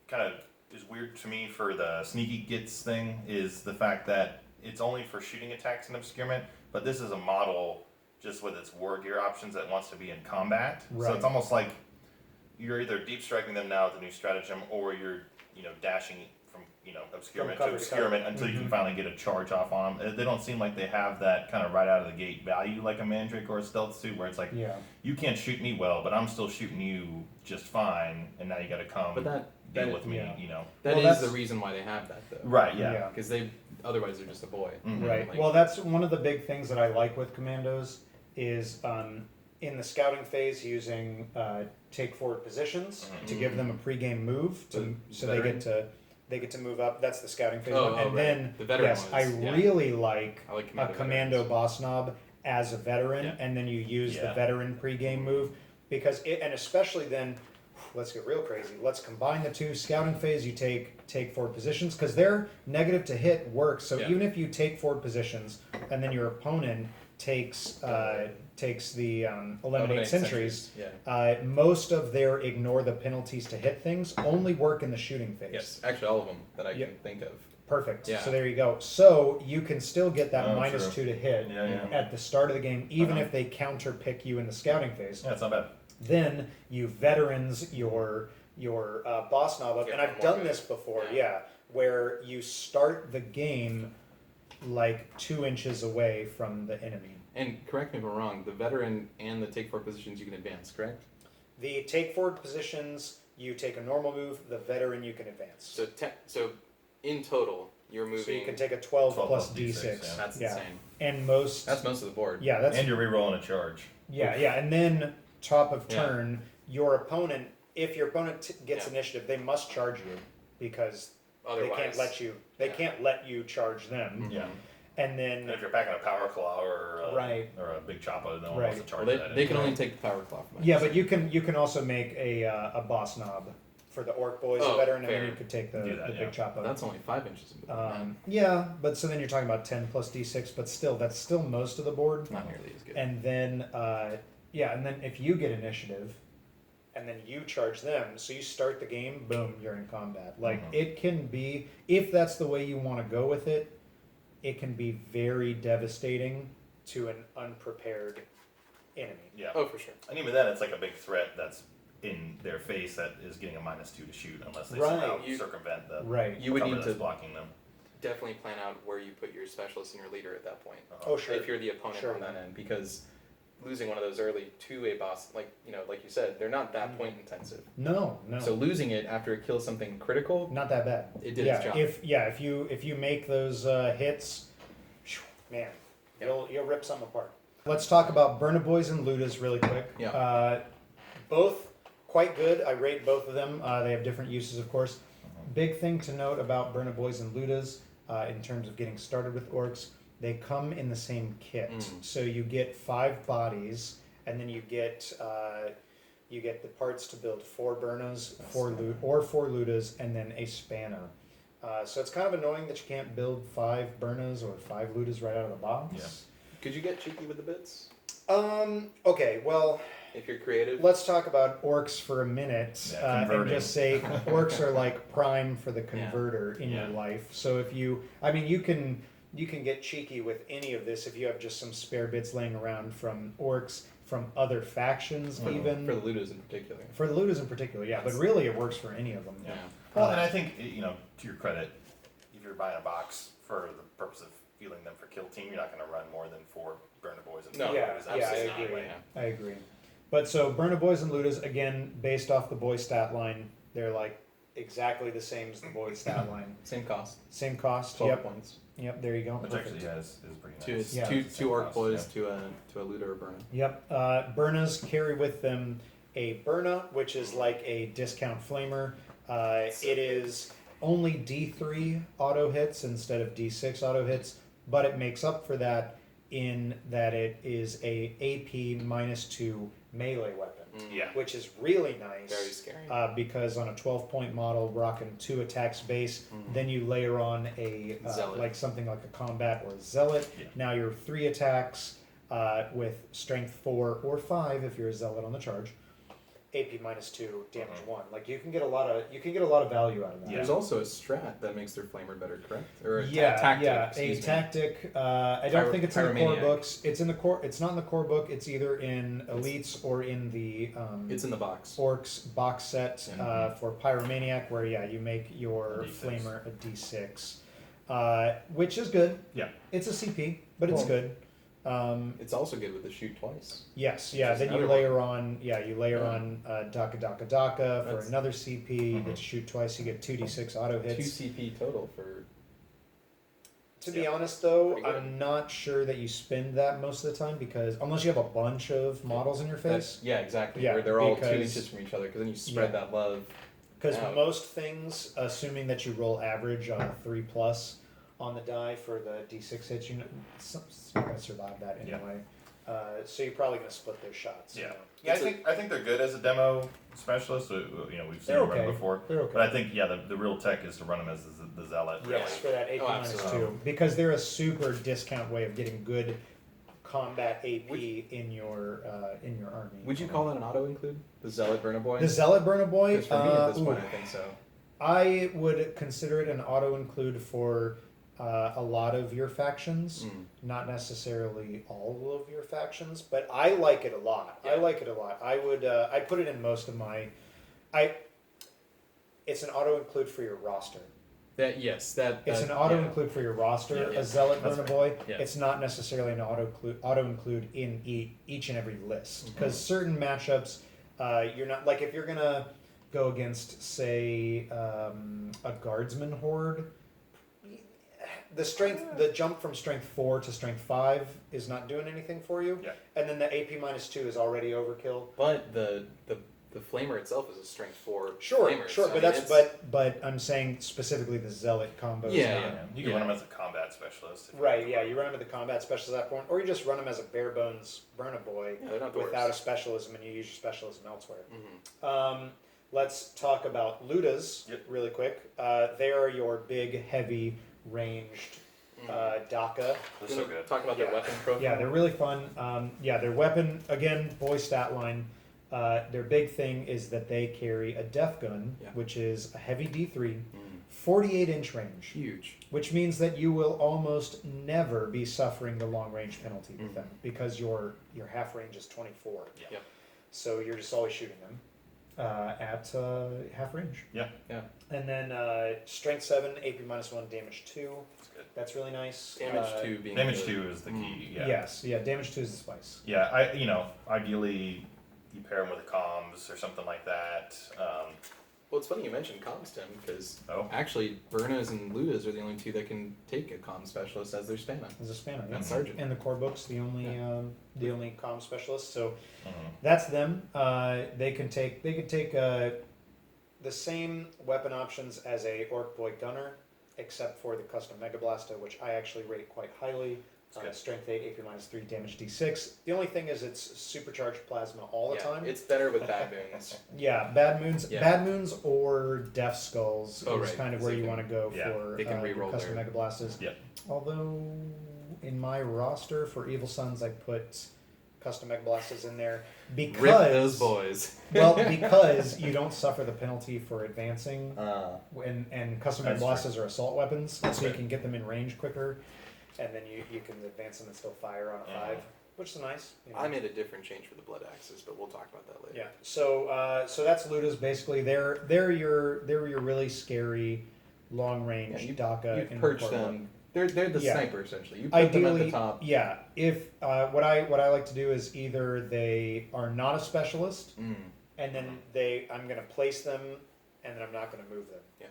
B: kind of is weird to me for the sneaky gits thing is the fact that it's only for shooting attacks and obscurement, but this is a model just with its war gear options that wants to be in combat.
A: Right.
B: So it's almost like you're either deep striking them now with the new stratagem, or you're dashing from obscurement
A: From
B: to
A: cover to cover.
B: obscurement until you can finally get a charge off on them. They don't seem like they have that kind of right out of the gate value like a Mandrake or a Stealth Suit, where it's like,
A: Yeah.
B: you can't shoot me well, but I'm still shooting you just fine, and now you got to come
D: But
B: deal with me.
A: yeah.
D: that
A: Well,
D: is the
A: that's-
D: reason why they have that, though.
B: Right? Yeah.
A: Yeah.
D: Because otherwise they're just a boy.
A: Right.
D: Like-
A: Well, that's one of the big things that I like with commandos is in the scouting phase using take forward positions to give them a pregame move so they get to move up. That's the scouting phase one. And
D: right.
A: then
D: The veteran
A: yes,
D: ones,
A: I
D: yeah.
A: really like
D: I like
A: a commando
D: veterans.
A: boss knob as a veteran,
D: Yeah.
A: and then you use the
B: Yeah.
A: veteran pregame move because and especially then. Let's get real crazy. Let's combine the two. Scouting phase, you take forward positions because their negative to hit works. So
D: Yeah.
A: even if you take forward positions and then your opponent takes the eliminate sentries,
D: Yeah.
A: most of their ignore the penalties to hit things only work in the shooting phase.
D: Yes, actually all of them that I
A: Yeah.
D: can think of.
A: Perfect.
D: Yeah.
A: So there you go. So you can still get that
B: Oh,
A: minus
B: true.
A: 2 to hit
B: Yeah.
A: at the start of the game, even
B: Uh-huh.
A: if they counter pick you in the scouting phase.
B: Yeah, it's not bad.
A: Then you veterans your boss knob up,
D: Get
A: and
D: one
A: I've
D: more
A: done
D: good.
A: this before,
D: Yeah.
A: where you start the game like 2 inches away from the enemy.
D: And correct me if I'm wrong, the veteran and the take forward positions you can advance, correct?
A: The take forward positions, you take a normal move. The veteran, you can advance.
D: So in total, you're moving.
A: So you can take a 12
B: 12
A: plus
B: plus
A: D6.
B: D6,
D: That's
A: Yeah.
D: insane.
A: And most.
D: That's most of the board.
A: Yeah, that's
B: And you're rerolling a charge.
A: yeah. And then top of
D: Yeah.
A: turn, your opponent. If your opponent gets
D: Yeah.
A: initiative, they must charge you because
D: Otherwise,
A: they can't let you. They
D: yeah.
A: can't let you charge them.
B: Yeah.
A: And
B: And
A: then
B: if you're packing a power claw or
A: Right.
B: or a big chopper, no one
A: Right.
B: wants to charge
D: Well,
B: that.
D: they can
B: anyway.
D: only take the power claw from it.
A: yeah, but you can also make a boss knob for the orc boys,
D: Oh,
A: a veteran, and
D: fair.
A: then you could take the
B: Do that,
A: the big
B: yeah.
A: chopper.
D: That's only 5 inches.
A: Yeah, but so then you're talking about 10 plus D6, but still, that's still most of the board.
D: Not nearly as good.
A: And then, and then if you get initiative, and then you charge them, so you start the game, boom, you're in combat. Like, it can be, if that's the way you want to go with it, it can be very devastating to an unprepared enemy.
B: Yeah.
D: Oh, for sure.
B: And even then, it's like a big threat that's in their face that is getting a -2 to shoot unless they
A: Right.
B: somehow
D: You-
B: circumvent the
A: Right.
D: You would
B: cover
D: need
B: that's
D: to
B: blocking them.
D: definitely plan out where you put your specialist and your leader at that point.
E: Oh, sure.
D: If you're the opponent on that end, because losing one of those early to a boss, like you said, they're not that point intensive.
A: No.
D: So losing it after it kills something critical,
A: Not that bad.
D: it did its job.
A: If you make those hits, man, you'll rip something apart. Let's talk about Burna Boys and Lootas really quick.
D: Yeah.
A: Both quite good. I rate both of them. They have different uses, of course. Big thing to note about Burna Boys and Lootas in terms of getting started with orcs, they come in the same kit. So you get 5 bodies, and then you get the parts to build 4 Burnas, 4 Lootas, and then a spanner. So it's kind of annoying that you can't build 5 Burnas or 5 Lootas right out of the box.
B: Yeah.
D: Could you get cheeky with the bits?
A: Okay, well,
D: If you're creative.
A: let's talk orcs for a minute and
B: converting.
A: just say orcs are like prime for the converter in your life. So if you can get cheeky with any of this if you have just some spare bits laying around from orcs, from other factions even.
D: For the Lootas in particular.
A: For the Lootas in particular, yeah, but really it works for any of them.
B: Yeah. Well, and I think, to your credit, if you're buying a box for the purpose of fielding them for kill team, you're not going to run more than 4 Burna Boys and
D: No,
A: Yeah,
B: Lootas.
A: yeah, I
B: Absolutely
A: agree.
B: not.
A: I agree. But so Burna Boys and Lootas, again, based off the boy stat line, they're like exactly the same as the boy stat line.
D: Same cost.
A: Same cost.
D: 12
A: Yep.
D: points.
A: Yep. There you go.
B: Which
A: Perfect.
B: actually, is pretty
D: Two,
B: nice.
A: Yeah.
D: two orc
B: cost,
D: boys to a looter or burner.
A: Yep. Burnas carry with them a Burna, which is like a discount flamer. It is only D3 auto hits instead of D6 auto hits, but it makes up for that in that it is a AP -2 melee weapon.
B: Yeah.
A: Which is really nice.
D: Very scary.
A: Because on a 12-point model, rocking 2 attacks base, then you layer on a
D: Zealot.
A: like something like a combat or a zealot.
B: Yeah.
A: Now you're 3 attacks with strength 4 or 5 if you're a zealot on the charge. AP -2, damage 1. Like you can get a lot of value out of that.
B: Yeah.
D: There's also a strat that makes their flamer better, correct? Or a
A: Yeah,
D: tactic.
A: yeah,
D: excuse
A: a
D: me.
A: tactic. I don't think it's in the core
D: Pyromaniac.
A: books. It's in the core. It's not in the core book. It's either in elites or in the.
D: It's in the box.
A: Orcs box set for Pyromaniac, where you make your
B: D6.
A: flamer a D6, which is good.
B: Yeah.
A: It's a CP, but it's
D: Cool.
A: good.
D: It's also good with the shoot twice.
A: Yes,
D: Which is
A: then you
D: another
A: layer on Daka Daka Daka for
D: That's-
A: another CP. You get to shoot twice. You get 2d6 auto
D: 2
A: hits.
D: CP total for.
A: To be honest, though,
D: Pretty good.
A: I'm not sure that you spend that most of the time because unless you have a bunch of models in your face.
D: Yeah, exactly.
A: Yeah,
D: where they're all 2
A: because-
D: inches from each other, because then you spread that love.
A: Because
D: out.
A: most things, assuming that you roll average on a 3+ on the die for the d6 hits, you're gonna survive that
B: Yeah.
A: anyway. So you're probably gonna split those shots.
B: Yeah. Yeah, I think they're good as a demo specialist. So, we've seen
A: They're
B: them run
A: okay.
B: before.
A: They're okay.
B: But I think the real tech is to run them as the zealot. Really.
A: Yes, for that AP
D: absolutely.
A: -2 because they're a super discount way of getting good combat AP in your army.
D: Would you call that an auto include? The Zealot Burna Boy?
A: The Zealot Burna Boy?
D: Because for me at this
A: ooh,
D: point, I think so.
A: I would consider it an auto include for a lot of your factions, not necessarily all of your factions, but I like it a lot.
D: Yeah.
A: I like it a lot. I would I put it in most of my. It's an auto include for your roster.
D: It's
A: It's an auto include for your roster.
B: Yeah,
A: A Zealot
B: that's
A: Burna
B: fair.
A: Boy.
D: Yeah.
A: It's not necessarily an auto include in each and every list because certain matchups, you're not like if you're gonna go against say a guardsman horde. The jump from strength 4 to strength 5 is not doing anything for you.
B: Yeah.
A: And then the AP -2 is already overkill.
D: But the flamer itself is a strength 4
A: Sure,
D: flamer.
A: sure,
D: so
A: but
D: I mean,
A: that's but I'm saying specifically the zealot combos.
D: Yeah,
A: not-
B: You can run them as a combat specialist. if you
A: Right,
B: want.
A: yeah, you run them at the combat specialist at that point, or you just run them as a bare bones Burna Boy
D: Yeah, they're not the
A: without a
D: worst.
A: specialism and you use your specialism elsewhere.
D: Mhm.
A: Let's talk about Lootas
B: Yep.
A: really quick. They are your big, heavy, ranged Daka.
B: They're so good.
D: Talk about their
A: Yeah.
D: weapon profile.
A: Yeah, they're really fun. Their weapon, again, boy stat line. Their big thing is that they carry a death gun,
D: Yeah.
A: which is a heavy D3, 48-inch range,
D: Huge.
A: which means that you will almost never be suffering the long range penalty with them because your half range is 24.
B: Yeah.
D: Yep.
A: So you're just always shooting them. at half range.
B: Yeah.
A: And then strength 7, AP -1, damage 2.
B: That's good.
A: That's really nice.
D: Damage 2 being
B: Damage
D: good.
B: 2 is the key. Yeah.
A: Yes, yeah, damage 2 is the spice.
B: Yeah. Ideally, you pair them with a comms or something like that.
D: Well, it's funny you mentioned comms, Tim, because
B: Oh.
D: actually Burnas and lootas are the only two that can take a comm specialist as their spanner.
A: As a spanner,
D: And
A: yeah.
D: sergeant.
A: In the core books, the only comm specialist. So
B: Mhm.
A: that's them. They can take the same weapon options as a Orc Boy Gunner, except for the custom Mega Blaster, which I actually rate quite highly.
B: Good.
A: Strength 8, AP -3, damage D6. The only thing is it's supercharged plasma all the time.
D: It's better with bad moons.
A: Yeah, bad moons,
D: Yeah.
A: bad moons or death skulls
D: Oh,
A: is
D: right.
A: kind of
D: So
A: where
D: you
A: you
D: can-
A: want to go
B: yeah,
A: for
D: they can
A: your
D: reroll
A: custom
D: their-
A: Mega Blasters.
B: Yep.
A: Although in my roster for Evil Sons, I put custom Mega Blasters in there
D: Rip
A: because
D: those boys.
A: well, because you don't suffer the penalty for advancing, and custom Mega
B: That's
A: Blasters are assault weapons,
B: That's
A: so you
B: fair.
A: can get them in range quicker, and then you can advance them and still fire on a 5, which is nice. You know.
D: I made a different change for the blood axes, but we'll talk about that later.
A: Yeah. So that's lootas basically. They're your really scary long range
D: You
A: DACA. in the
D: perch
A: core
D: them. They're the
A: Yeah.
D: sniper essentially. You put them at
A: Ideally,
D: the top.
A: yeah. If what I like to do is either they are not a specialist,
D: Mm.
A: and then I'm going to place them, and then I'm not going to move them.
D: Yeah.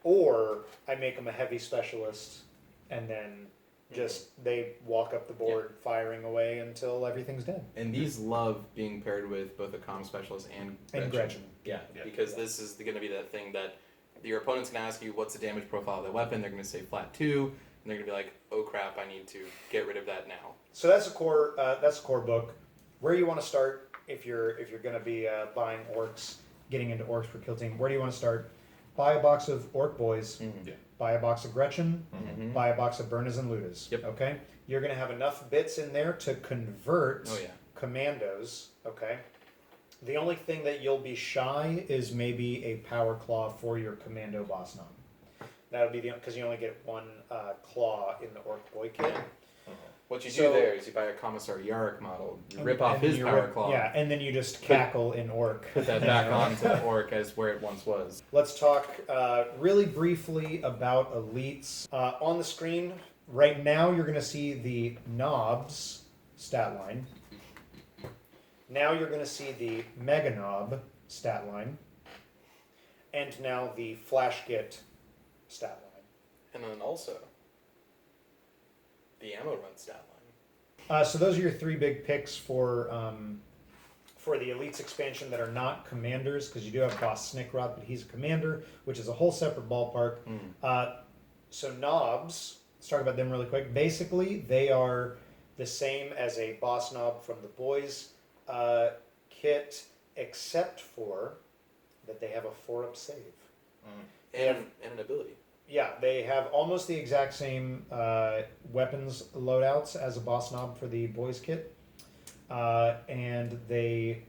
A: Or I make them a heavy specialist, and then just they walk up the board firing away until everything's dead.
D: And these love being paired with both a comm specialist and Gretchen.
A: And Gretchen.
D: Yeah,
B: Yeah.
D: because this is going to be that thing that your opponent's going to ask you, what's the damage profile of the weapon? They're going to say flat 2, and they're going to be like, oh crap, I need to get rid of that now.
A: So that's a core. That's a core book. Where you want to start if you're going to be buying orcs, getting into orcs for Kill Team? Where do you want to start? Buy a box of Orc Boys.
B: Yeah.
A: Buy a box of Gretchen.
D: Mhm.
A: Buy a box of Burnas and lootas.
D: Yep.
A: Okay. You're going to have enough bits in there to convert
D: Oh yeah.
A: commandos. Okay. The only thing that you'll be shy is maybe a power claw for your commando boss nom. That would be because you only get one claw in the Orc Boy kit.
D: What you do
A: So-
D: there is you buy a Commissar Yarrick model, you
A: And-
D: rip off
A: and then
D: his
A: you
D: power
A: rip-
D: claw,
A: Yeah, and then you just cackle in Orc.
D: put that back onto the orc as where it once was.
A: Let's talk really briefly about elites. On the screen right now, you're going to see the knobs stat line. Now you're going to see the mega knob stat line. And now the flash git stat line.
D: And then also the ammo run stat line.
A: So those are your 3 big picks for the elites expansion that are not commanders, because you do have boss Snickrot, but he's a commander, which is a whole separate ballpark. So knobs, let's talk about them really quick. Basically, they are the same as a boss knob from the boys kit, except for that they have a 4-up save.
D: And an ability.
A: Yeah, they have almost the exact same weapons loadouts as a boss knob for the boys kit, and they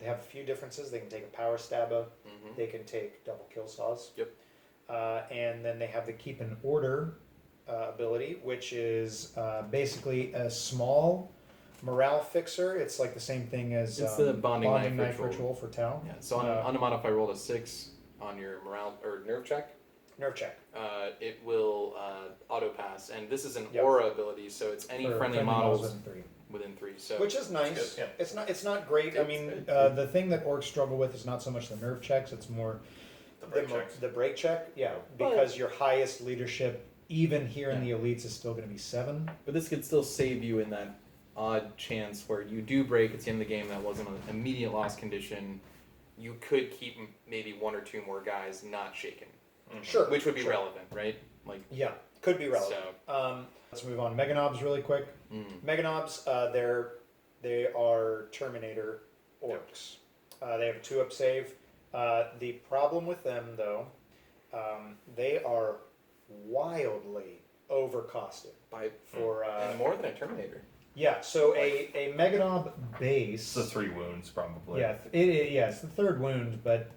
A: have a few differences. They can take a power stabba, they can take double kill saws.
D: Yep.
A: And then they have the keep an order ability, which is basically a small morale fixer. It's like the same thing as
D: It's the bonding knife
A: knife
D: ritual.
A: ritual for Tau.
D: Yeah. So on a mod, if I rolled a 6 on your morale or nerve check,
A: Nerve check.
D: it will auto pass, and this is an
A: Yep.
D: aura ability, so it's any
A: For
D: friendly models
A: within 3.
D: within 3. So
A: Which is nice.
B: good, yeah.
A: It's not great. I
D: It's-
A: mean,
D: it's-
A: the thing that orcs struggle with is not so much the nerve checks; it's more
B: The break checks.
A: the break check. Yeah, because your highest leadership, even here in the elites, is still going to be 7.
D: But this could still save you in that odd chance where you do break at the end of the game that wasn't an immediate loss condition. You could keep maybe 1 or 2 more guys not shaken,
A: Sure,
D: which would be
A: sure.
D: relevant, right? Like,
A: Yeah, could be relevant. Let's move on. Mega knobs really quick. Mega knobs, they are Terminator orcs. They have a 2-up save. The problem with them, though, they are wildly overcosted. For
D: and more than a Terminator.
A: yeah, so a Mega knob base.
B: It's the 3 wounds, probably.
A: Yeah, it's the 3rd wound, but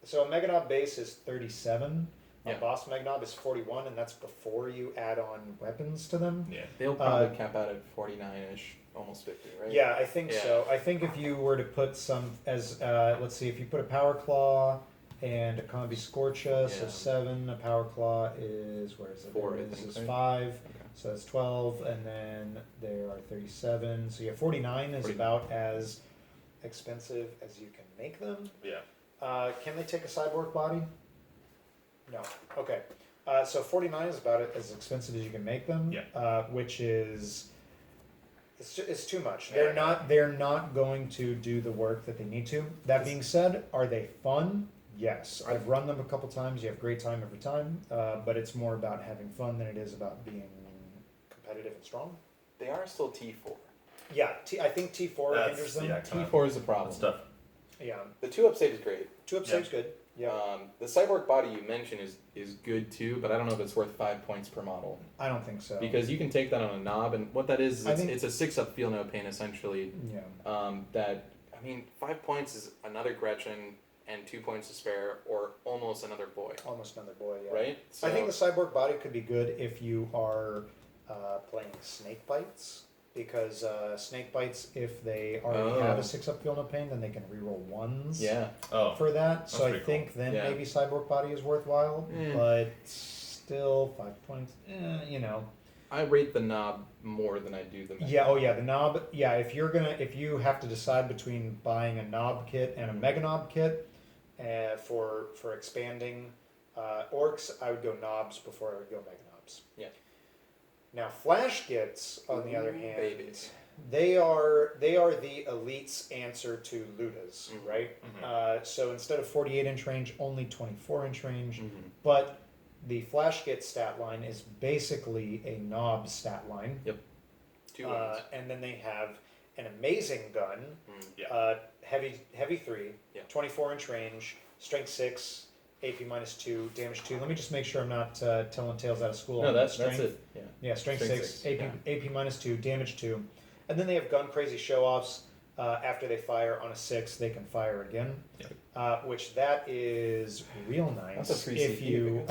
A: so a Mega knob base is 37. A boss Megnob is 41, and that's before you add on weapons to them.
B: Yeah.
D: They'll probably cap out at 49-ish, almost 50, right?
A: Yeah, I think so. I think if you were to put some as let's see, if you put a Power Claw and a Combi Scorcha, so 7. A Power Claw is where is it?
D: 4.
A: This is 5. Okay. So that's 12, and then there are 37. So yeah, 49 is about as expensive as you can make them.
B: Yeah.
A: Can they take a cyborg body? No. Okay. So 49 is about as expensive as you can make them.
B: Yeah.
A: Which is it's too much. They're not going to do the work that they need to. That being said, are they fun? Yes. I've run them a couple times. You have great time every time. But it's more about having fun than it is about being competitive and strong.
D: They are still T4.
A: Yeah. I think T4 hinders them.
B: Yeah,
D: T4 is the problem.
B: Stuff.
A: Yeah.
D: The 2-up state is great.
A: 2-up state's good. Yeah.
D: The cyborg body you mentioned is good too, but I don't know if it's worth 5 points per model.
A: I don't think so.
D: Because you can take that on a knob, and what that is it's a 6-up feel no pain essentially.
A: Yeah.
D: 5 points is another Gretchen and 2 points to spare, or almost another boy.
A: Almost another boy. Yeah.
D: Right. So,
A: I think the cyborg body could be good if you are playing snake bites. Because snake bites, if they already have a 6-up feel no pain, then they can reroll 1s for that. So I think then maybe Cyborg Body is worthwhile, but still 5 points,
D: I rate the knob more than I do the Mega.
A: Yeah, the knob. Yeah, if you have to decide between buying a knob kit and a Mega Knob kit for expanding orcs, I would go knobs before I would go Mega Knobs.
D: Yeah.
A: Now, Flash Gits, on the other hand,
D: babies.
A: they are the elite's answer to lootas, right?
B: Mm-hmm.
A: So instead of 48-inch range, only 24-inch range.
D: Mm-hmm.
A: But the Flash Git stat line is basically a knob stat line.
D: Yep. 2 wins.
A: And then they have an amazing gun, heavy 3, 24-inch range, strength 6. AP -2, damage 2. Let me just make sure I'm not telling tales out of school.
D: No, that's it.
A: Yeah, strength 6, AP -2, damage 2. And then they have gun crazy show-offs. After they fire on a 6, they can fire again. Which that is real nice.
D: That's a free
A: if
D: CP
A: you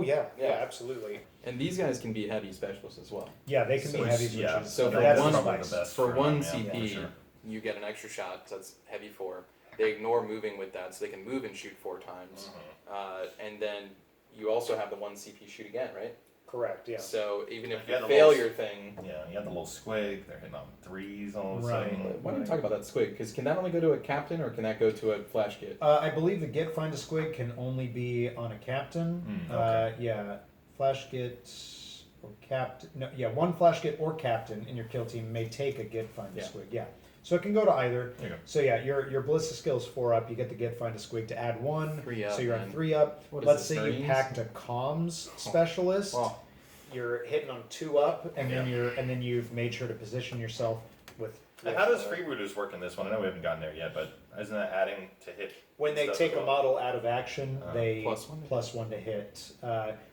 A: yeah, absolutely.
D: And these guys can be heavy specialists as well.
A: Yeah, they can be heavies,
B: yeah.
A: which is
D: So
A: that's
B: probably
A: nice.
B: the best
D: For one
B: them,
D: CP,
B: for sure.
D: you get an extra shot, so that's heavy 4. They ignore moving with that, so they can move and shoot 4 times. And then you also have the 1 CP shoot again, right?
A: Correct, yeah.
D: So even if
B: Yeah,
D: you
B: the
D: fail
B: little-
D: your thing...
B: Yeah, you have the little squig, they're hitting on 3s all of a
A: Right.
B: sudden.
D: Why don't you talk about that squig? Because can that only go to a captain, or can that go to a flash kit?
A: I believe the Git Find a Squig can only be on a captain.
B: Okay.
A: Flash Git or captain. No, one Flash Git or captain in your kill team may take a Git Find a Squig. Yeah. So it can go to either.
B: There you go.
A: So your Ballista skill is 4 up. You get the Git Find a Squig to add 1.
D: 3 up,
A: so you're on
D: man.
A: 3 up.
D: What is
A: Let's
D: this,
A: say you
D: Marines?
A: packed a comms specialist. You're hitting on 2 up, and then you've made sure to position yourself with.
B: Now, how does Freebooters work in this one? I know we haven't gotten there yet, but isn't that adding to hit?
A: When they
B: stuff
A: take
B: as
A: a
B: well?
A: model out of action, they
D: +1
A: +1 to hit.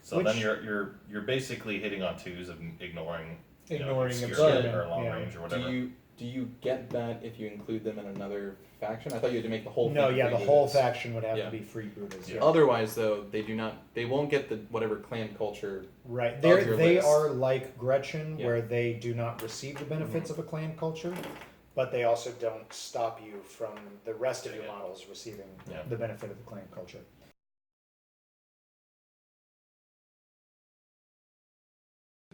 B: So
A: which-
B: then you're basically hitting on 2s and ignoring
A: Ignoring
B: obscurity
A: obscurity,
B: or long
A: yeah.
B: range or whatever.
D: Do you get that if you include them in another faction? I thought you had to make the whole
A: No,
D: thing
A: yeah, the
D: freebooters.
A: whole faction would have
D: Yeah.
A: to be freebooters.
B: Yeah.
A: Yeah.
D: Otherwise, though, they won't get the whatever clan culture.
A: Right.
D: Of
A: They
D: your
A: they
D: list.
A: are like Gretchen,
D: Yeah.
A: where they do not receive the benefits of a clan culture, but they also don't stop you from the rest of your models receiving the benefit of the clan culture.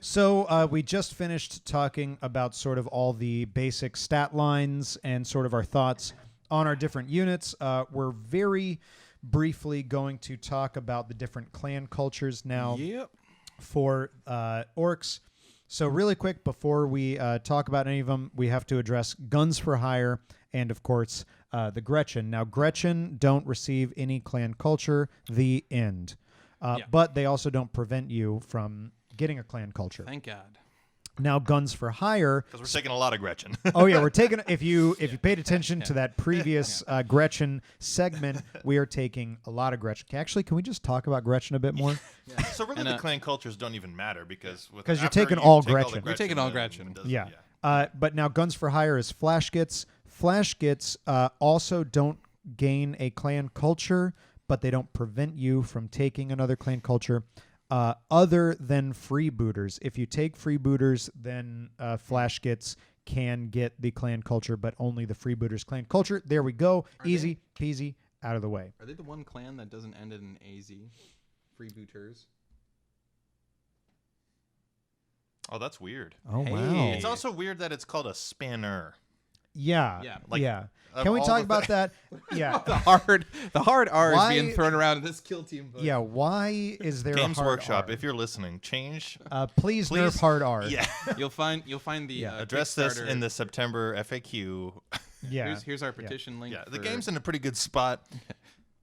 A: So we just finished talking about sort of all the basic stat lines and sort of our thoughts on our different units. We're very briefly going to talk about the different clan cultures now for orcs. So really quick, before we talk about any of them, we have to address guns for hire and, of course, the Gretchen. Now, Gretchen don't receive any clan culture, the end. But they also don't prevent you from getting a clan culture.
C: Thank God.
A: Now, guns for hire.
B: Because we're taking a lot of Gretchen.
A: Oh yeah, we're taking. If you paid attention to that previous Gretchen segment, we are taking a lot of Gretchen. Actually, can we just talk about Gretchen a bit more?
E: So really, the clan cultures don't even matter because
A: you're
E: after
A: taking
E: you
A: all
E: take
A: Gretchen.
E: the
C: You're taking all
E: then
C: Gretchen.
E: it doesn't-
A: Yeah. But now guns for hire is Flash Gits. Flash Gits also don't gain a clan culture, but they don't prevent you from taking another clan culture. Other than freebooters. If you take freebooters, then Flash Gits can get the clan culture, but only the freebooters clan culture. There we go. Easy peasy, out of the way.
C: Are they the one clan that doesn't end in an AZ? Freebooters.
E: Oh, that's weird.
A: Oh,
C: Hey.
A: wow.
E: It's also weird that it's called a spanner.
A: Yeah.
C: Yeah,
E: like,
A: Can we
E: all
A: talk
E: the
A: about that? Yeah.
C: the hard R
A: Why-
C: is being thrown around in this kill team book.
A: Yeah. Why is there
E: Games
A: a hard
E: Workshop,
A: R?
E: if you're listening, change.
A: Please nerf hard R.
E: Yeah.
C: You'll find the
A: Yeah.
E: Address this
C: Kickstarter.
E: in the September FAQ.
A: Yeah.
C: Here's our petition link.
E: Yeah, the
C: for-
E: game's in a pretty good spot.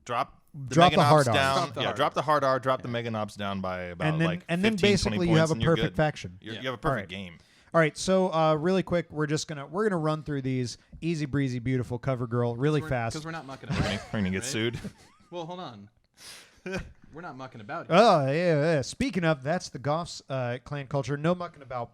E: Drop the
A: Drop
E: Mega
A: the hard
E: Knobs
A: R.
E: down.
C: Drop the hard
E: Drop the hard R. Drop the Mega Knobs down by about
A: And then,
E: like
A: and then
E: 15, 20
A: basically you
E: points
A: have a
E: and you're
A: perfect
E: good.
A: faction.
E: You have a
A: All right.
E: perfect game.
A: All right, so really quick, we're gonna run through these easy breezy, beautiful cover girl really fast.
C: because we're not mucking about.
E: We're gonna get
C: Right?
E: sued.
C: Well, hold on. We're not mucking about. Here.
A: Oh yeah. Speaking of, that's the Goff's clan culture. No mucking about.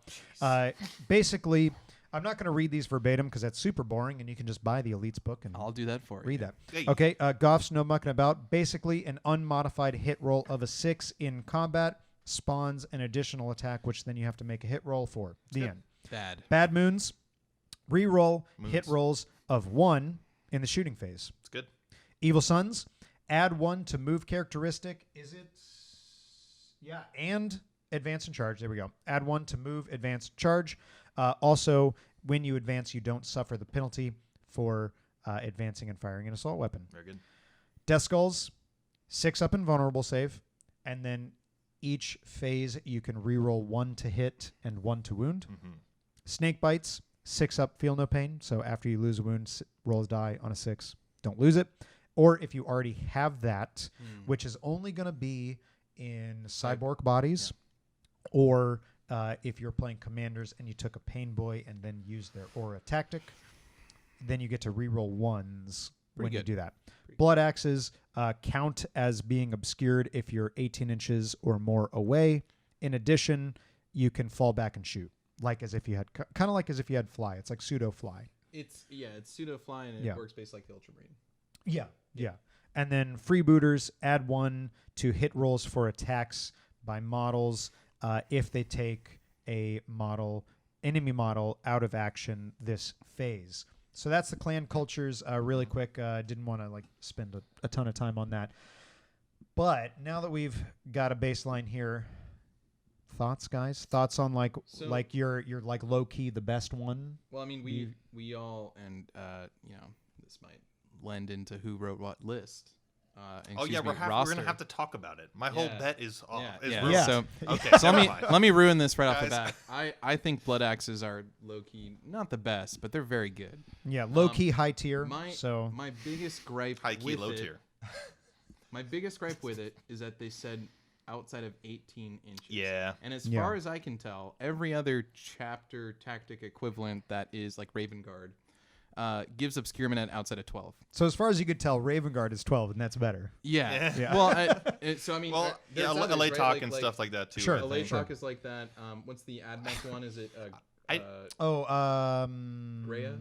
A: Basically, I'm not gonna read these verbatim because that's super boring, and you can just buy the Elites book and
C: I'll do that for you.
A: read that.
E: Hey.
A: Okay, Goff's no mucking about. Basically, an unmodified hit roll of a 6 in combat spawns an additional attack, which then you have to make a hit roll for. The end.
C: Bad.
A: Bad Moons, re-roll hit
E: Moons.
A: rolls of 1 in the shooting phase.
E: It's good.
A: Evil Sons, add 1 to move characteristic. Is it? Yeah, and advance and charge. There we go. Add 1 to move, advance, charge. Also, when you advance, you don't suffer the penalty for advancing and firing an assault weapon.
E: Very good.
A: Death Skulls, 6 up and vulnerable save, and then each phase you can reroll 1 to hit and 1 to wound.
E: Mm-hmm.
A: Snake Bites, 6 up, feel no pain. So after you lose a wound, roll a die on a 6. Don't lose it. Or if you already have that, which is only going to be in cyborg bodies, or if you're playing commanders and you took a pain boy and then used their aura tactic, then you get to reroll 1s when you
C: good.
A: do that. Blood axes count as being obscured if you're 18 inches or more away. In addition, you can fall back and shoot, like as if you had kind of like as if you had fly. It's like pseudo fly.
C: It's pseudo fly and it
A: Yeah.
C: works based like the Ultramarine.
A: Yeah. And then freebooters, add 1 to hit rolls for attacks by models if they take a enemy model out of action this phase. So that's the clan cultures. Really quick, didn't want to spend a ton of time on that. But now that we've got a baseline here, thoughts, guys? Thoughts on you're like low key the best one?
C: Well, I mean, we all, and this might lend into who wrote what list.
E: Oh yeah, we're gonna have to talk about it. My whole
C: Yeah.
E: bet is off.
C: Yeah.
E: Is
A: Yeah.
C: So,
E: okay.
C: so
E: never mind.
C: let me ruin this right off the
E: Guys.
C: bat. I think blood axes are low key not the best, but they're very good.
A: Yeah, low key, high tier.
C: My
A: So
C: biggest gripe
E: High key,
C: with
E: low
C: it,
E: tier.
C: my biggest gripe with it is that they said outside of 18 inches.
E: Yeah.
C: And as
A: Yeah.
C: far as I can tell, every other chapter tactic equivalent that is like Raven Guard gives obscurement at outside of 12.
A: So as far as you could tell, Raven Guard is 12, and that's better.
C: Yeah.
A: Yeah.
C: Well, so I mean,
E: Well,
C: there's
E: yeah,
C: others,
E: LA
C: right?
E: talk and stuff like that too.
A: Sure.
E: I
C: LA
E: think.
C: talk is like that. What's the Admech one? Is it Rhea?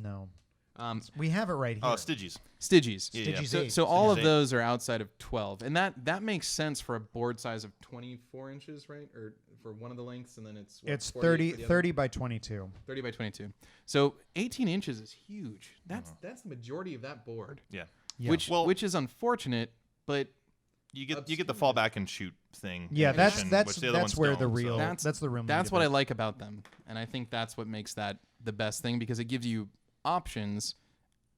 A: No.
C: Um,
A: We have it right here.
E: Oh, Stygies.
C: Stygies.
E: Yeah, yeah.
A: Stygies
C: So,
A: 8.
C: so all of
E: Stygies 8.
C: those are outside of 12, and that makes sense for a board size of 24 inches, right? Or for one of the lengths, and then it's what,
A: It's
C: 48 for the other?
A: 30 by 22.
C: 30 by 22. So 18 inches is huge. That's the majority of that board,
E: Yeah.
A: Yeah.
C: which is unfortunate, but
E: You get the fallback and shoot thing.
A: Yeah,
E: in
A: that's
E: addition,
A: that's
E: which the other
A: that's
E: ones
A: where the
E: don't,
A: real
E: so.
A: that's the real.
C: that's
A: meat
C: what I
A: of it.
C: like about them, and I think that's what makes that the best thing because it gives you options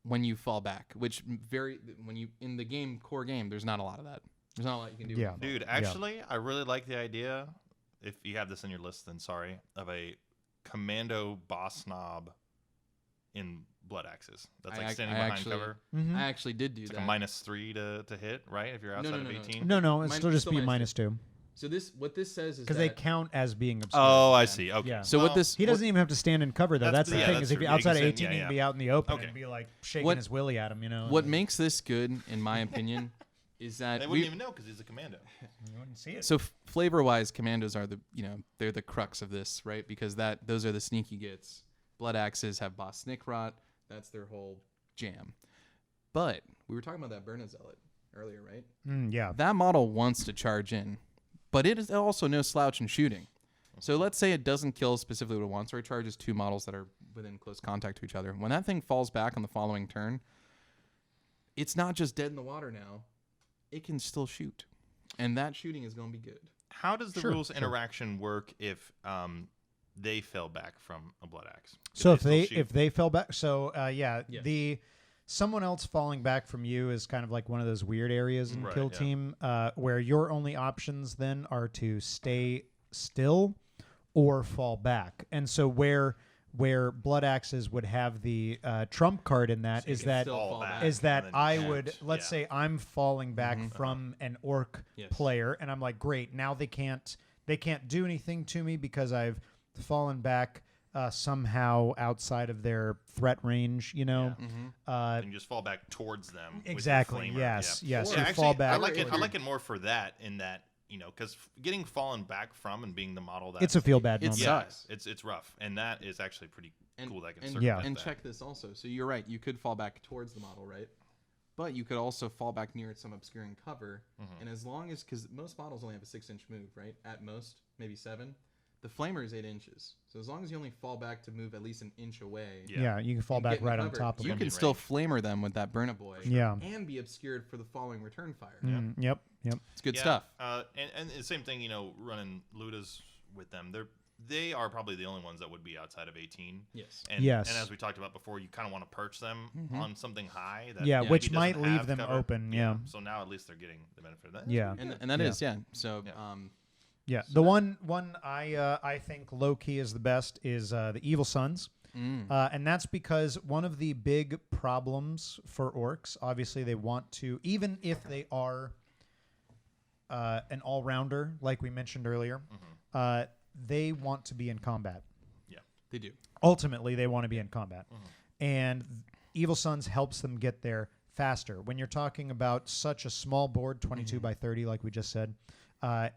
C: when you fall back, which when you in the core game, there's not a lot of that. There's not a lot you can do.
A: Yeah.
C: when you
E: Dude, actually, I really like the idea. If you have this in your list, then sorry, of a commando boss snob in blood axes. That's
C: I
E: like
C: ac-
E: standing
C: I
E: behind
C: actually-
E: cover.
A: Mhm.
C: I actually did do
E: It's
C: that.
E: like a -3 to hit, right? If you're outside of 18.
A: No, it's
C: Mine-
A: still just
C: still
A: be
C: minus
A: -2
C: So what this says is
A: because
C: that
A: they count as being obscure.
E: Oh, I see. Okay.
A: Yeah.
C: So what this
A: He doesn't even have to stand in cover though.
E: That's
A: That's the
E: yeah,
A: thing.
E: that's
A: Is if
E: true.
A: you're
E: Yeah,
A: outside of
E: you can
A: 18,
E: say-
A: you
E: yeah,
A: can be
E: yeah.
A: out in the open
E: Okay.
A: and be like shaking
C: What-
A: his willy at him. You know.
C: what
A: and
C: makes this good, in my opinion, is that
E: They wouldn't even know because he's a commando.
A: you wouldn't see it.
C: so flavor-wise, commandos are they're the crux of this, right? Because those are the sneaky gits. Blood axes have boss Snickrot. That's their whole jam. But we were talking about that Burna Zealot earlier, right?
A: Yeah.
C: That model wants to charge in, but it is also no slouch in shooting. So let's say it doesn't kill specifically what it wants, or it charges 2 models that are within close contact to each other. When that thing falls back on the following turn, it's not just dead in the water now. It can still shoot. And that shooting is going to be good.
E: How does the rules interaction work if they fell back from a blood axe?
A: So
E: still
A: if they fell back,
C: Yes.
A: the someone else falling back from you is kind of like one of those weird areas in Kill Team where your only options then are to stay still or fall back. And so where blood axes would have the trump card in that is that I would let's say I'm falling back from an orc player and I'm like, great, now they can't do anything to me because I've fallen back somehow outside of their threat range, you know.
E: And you just fall back towards them.
A: Exactly.
E: With your flamer.
A: Yes.
E: Yeah.
A: Yes.
E: Yeah,
A: You
E: actually,
A: fall back.
E: I like it more for that in that, you know, because getting fallen back from and being the model that
A: it's a feel bad moment.
C: sucks.
E: It's rough, and that is actually pretty cool. That can
C: and check this also. So you're right. You could fall back towards the model, right? But you could also fall back near some obscuring cover. And as long as, because most models only have a 6-inch move, right? At most, maybe 7. The flamer is 8 inches. So as long as you only fall back to move at least an inch away.
A: Yeah, you can fall
C: and
A: back
C: get in
A: right on
C: cover,
A: top of
C: you
A: them.
C: can still flamer them with that Burna Boy.
A: Yeah.
C: And be obscured for the following return fire.
A: Yep.
C: It's good stuff.
E: And the same thing, you know, running lootas with them. They are probably the only ones that would be outside of 18.
C: Yes.
E: And as we talked about before, you kind of want to perch them on something high. That
A: which
E: maybe
A: might
E: doesn't
A: leave
E: have
A: them
E: cover.
A: open. Yeah.
E: So now at least they're getting the benefit of that.
A: Yeah.
C: And that is. So,
A: Yeah, the one I think low key is the best is the Evil Sons, and that's because one of the big problems for orcs, obviously, they want to, even if they are an all rounder, like we mentioned earlier, they want to be in combat.
E: Yeah,
C: they do.
A: Ultimately, they want to be in combat, and Evil Sons helps them get there faster. When you're talking about such a small board, 22 by 30, like we just said.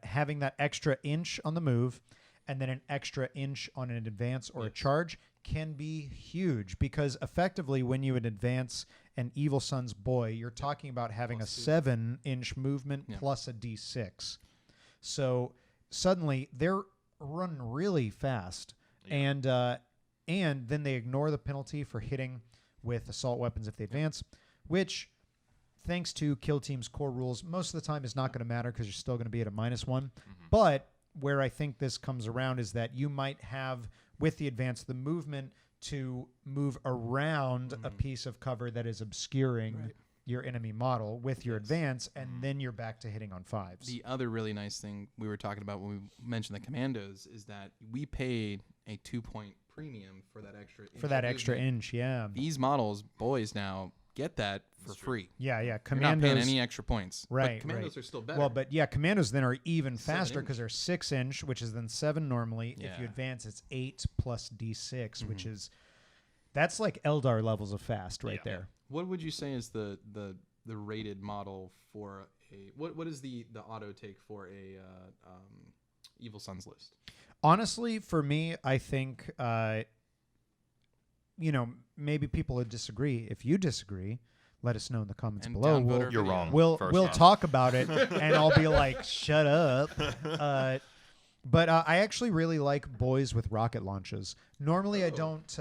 A: Having that extra inch on the move and then an extra inch on an advance or a charge can be huge because effectively when you would advance an Evil Son's boy, you're talking about having a 7-inch movement plus a D6. So suddenly they're running really fast and then they ignore the penalty for hitting with assault weapons if they advance, which thanks to Kill Team's core rules, most of the time is not going to matter because you're still going to be at a -1. But where I think this comes around is that you might have, with the advance, the movement to move around a piece of cover that is obscuring your enemy model with your advance, and then you're back to hitting on 5s.
C: The other really nice thing we were talking about when we mentioned the commandos is that we paid a 2-point premium for that extra inch.
A: For that extra inch, yeah.
C: These models, boys now, get that for free.
A: Yeah.
C: You're
A: Commandos,
C: not paying any extra points.
A: Right.
C: But commandos are still better.
A: Well, but yeah, commandos then are even
C: 7
A: faster
C: inch.
A: because they're 6-inch, which is then 7 normally.
C: Yeah.
A: If you advance, it's 8 plus D6, which is that's like Eldar levels of fast right there.
C: What would you say is the rated model for a what is the auto take for a Evil Sons list?
A: Honestly, for me, I think maybe people would disagree. If you disagree, let us know in the comments below.
E: You're wrong.
A: We'll talk about it, and I'll be like, shut up. But I actually really like boys with rocket launches. Normally, I don't.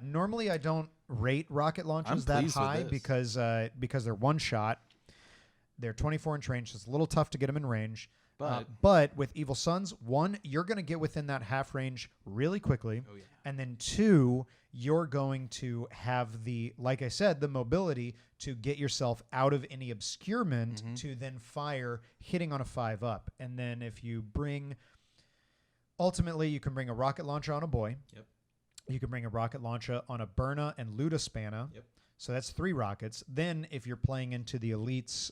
A: Normally I don't rate rocket launches that high because they're one shot. They're 24-inch range, so it's a little tough to get them in range. But with Evil Sons, 1, you're going to get within that half range really quickly.
C: Oh, yeah.
A: And then 2, you're going to have like I said, the mobility to get yourself out of any obscurement to then fire hitting on a 5-up. And then if you ultimately you can bring a rocket launcher on a boy.
C: Yep.
A: You can bring a rocket launcher on a Burna and Luta Spanna.
C: Yep.
A: So that's 3 rockets. Then if you're playing into the elites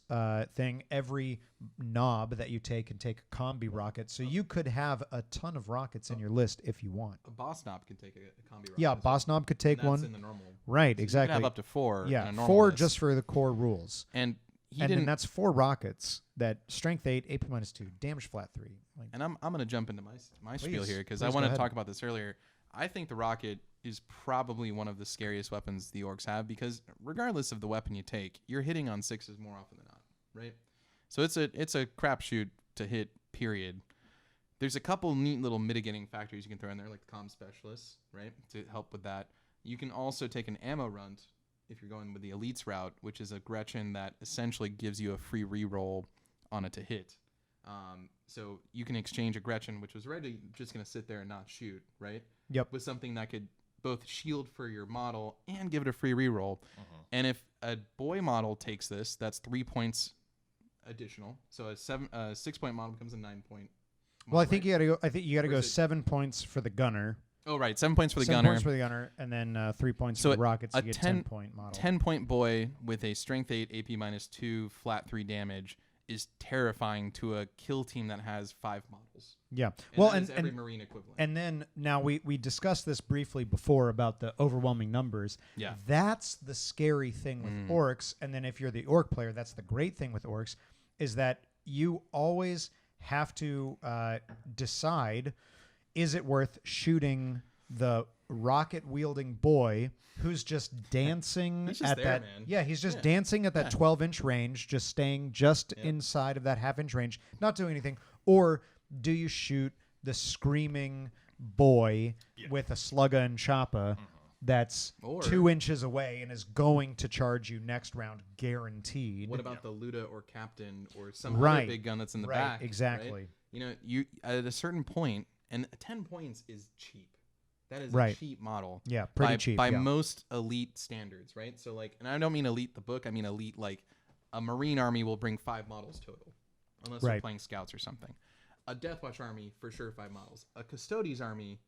A: thing, every knob that you take can take a combi rocket. So you could have a ton of rockets in your list if you want.
C: A boss knob can take a combi rocket.
A: Yeah, boss knob could take one.
C: That's in the normal.
A: Right,
C: So
A: exactly.
C: You can have up to 4.
A: Yeah,
C: in a normal
A: 4
C: list.
A: just for the core rules.
C: And
A: then that's 4 rockets. That strength 8, AP -2, damage flat 3.
C: And I'm going to jump into my spiel
A: Please,
C: here because
A: please
C: I
A: go
C: want to
A: ahead.
C: talk about this earlier. I think the rocket is probably one of the scariest weapons the orcs have, because regardless of the weapon you take, you're hitting on 6s more often than not, right? So it's a crapshoot to hit, period. There's a couple neat little mitigating factors you can throw in there, like the comm specialists, right, to help with that. You can also take an ammo runt if you're going with the elites route, which is a Gretchen that essentially gives you a free reroll on it to hit. So you can exchange a Gretchen, which was already just going to sit there and not shoot, right?
A: Yep.
C: With something that could both shield for your model and give it a free reroll. And if a boy model takes this, that's 3 points additional. So a 6-point model becomes a 9-point.
A: Well, I think
C: right?
A: you got to go. I think you got to
C: Or
A: go
C: is it-
A: 7 points for the gunner.
C: Oh, right. 7 points for the
A: 7
C: gunner.
A: points for the gunner, and then 3 points
C: So
A: for the rockets.
C: a
A: You get
C: 10
A: 10-point model.
C: 10-point boy with a strength 8, AP -2, flat 3 damage is terrifying to a kill team that has 5 models.
A: Yeah.
C: And
A: Well,
C: that
A: and
C: is every Marine equivalent.
A: and then now we discussed this briefly before about the overwhelming numbers.
C: Yeah.
A: That's the scary thing with orcs. And then if you're the orc player, that's the great thing with orcs, is that you always have to decide, is it worth shooting the rocket wielding boy who's just dancing
C: He's just
A: at
C: there,
A: that
C: man.
A: yeah he's just
C: Yeah.
A: dancing at that
C: Yeah.
A: 12-inch range, just staying just inside of that half-inch range, not doing anything? Or do you shoot the screaming boy with a slugga and choppa that's
C: Or-
A: 2 inches away and is going to charge you next round guaranteed?
C: What about the Luda or Captain or some
A: Right.
C: other big gun that's in the
A: Right,
C: back?
A: exactly.
C: Right? You know, you at a certain point, and 10 points is cheap. That is
A: Right.
C: a cheap model.
A: Yeah, pretty
C: by,
A: cheap,
C: by
A: yeah.
C: most elite standards, right? So like, and I don't mean elite the book. I mean elite like a Marine army will bring 5 models total, unless they're
A: Right.
C: playing scouts or something. A Deathwatch army for sure 5 models. A Custodes army,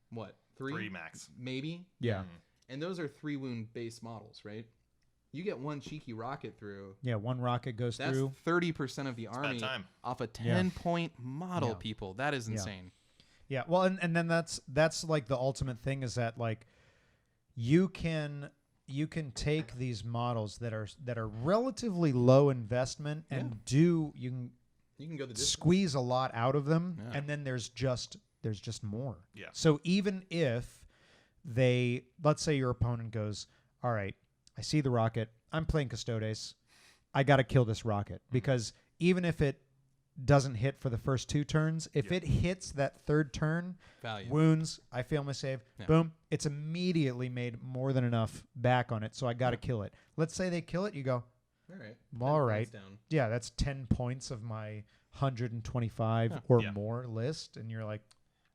C: what 3?
E: 3 max.
C: maybe.
A: Yeah.
C: And those are 3 wound base models, right? You get one cheeky rocket through.
A: Yeah, one rocket goes
C: That's
A: through.
C: 30% of the army
E: time.
C: off a 10-point model,
A: Yeah.
C: people. That is insane.
A: Yeah, well, and then that's like the ultimate thing, is that like you can take these models that are relatively low investment and you can
C: You can go the distance.
A: squeeze a lot out of them,
C: Yeah.
A: and then there's just more.
E: Yeah.
A: So even if let's say your opponent goes, all right, I see the rocket, I'm playing Custodes, I got to kill this rocket, because even if it doesn't hit for the first 2 turns, if it hits that 3rd turn,
C: Value.
A: wounds, I fail my save,
C: Yeah.
A: boom, it's immediately made more than enough back on it, so I got to kill it. Let's say they kill it, you go,
C: All right.
A: all
C: 10
A: right,
C: points down.
A: yeah, that's 10 points of my 125 or
E: Yeah.
A: more list, and you're like,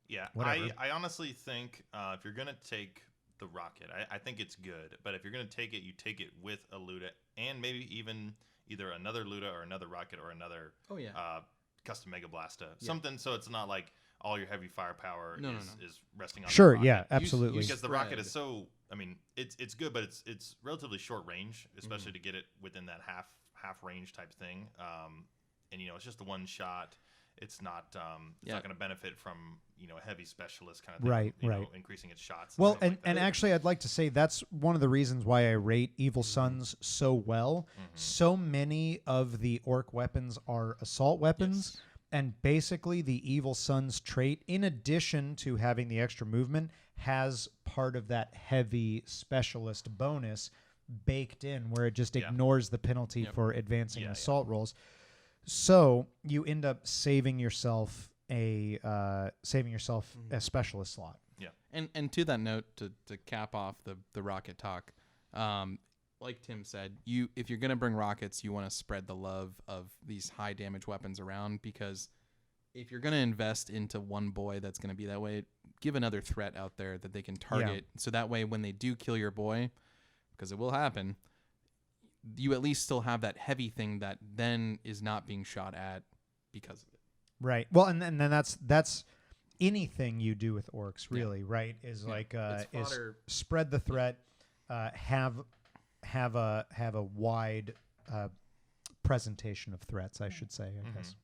E: Yeah,
A: Whatever.
E: I honestly think if you're gonna take the rocket, I think it's good. But if you're gonna take it, you take it with a luta, and maybe even either another luta or another rocket or another
C: Oh yeah.
E: custom mega blaster, something so it's not like all your heavy firepower
C: No.
E: is resting on.
A: sure,
E: the rocket.
A: yeah, absolutely.
E: Because the rocket
C: spread.
E: is so, I mean, it's good, but it's relatively short range, especially to get it within that half range type thing. And it's just the one shot. It's not it's not going to benefit from a heavy specialist kind of thing,
A: Right,
E: you know,
A: right.
E: increasing its shots.
A: Well,
E: stuff
A: and,
E: like that.
A: and actually, I'd like to say that's one of the reasons why I rate Evil Sons so well. So many of the orc weapons are assault weapons,
C: Yes.
A: and basically the Evil Sons trait, in addition to having the extra movement, has part of that heavy specialist bonus baked in, where it just ignores the penalty
C: Yep.
A: for advancing
E: Yeah,
A: assault rolls. So you end up saving yourself a specialist slot.
C: And to that note, to cap off the rocket talk, like Tim said, if you're gonna bring rockets, you want to spread the love of these high damage weapons around, because if you're gonna invest into one boy that's gonna be that way, give another threat out there that they can target, so that way when they do kill your boy, because it will happen, you at least still have that heavy thing that then is not being shot at because of it.
A: Right. Well, and then that's anything you do with orcs, really, right? Is like
C: It's
A: is
C: fodder.
A: spread the threat, have a wide presentation of threats, I should say. I guess.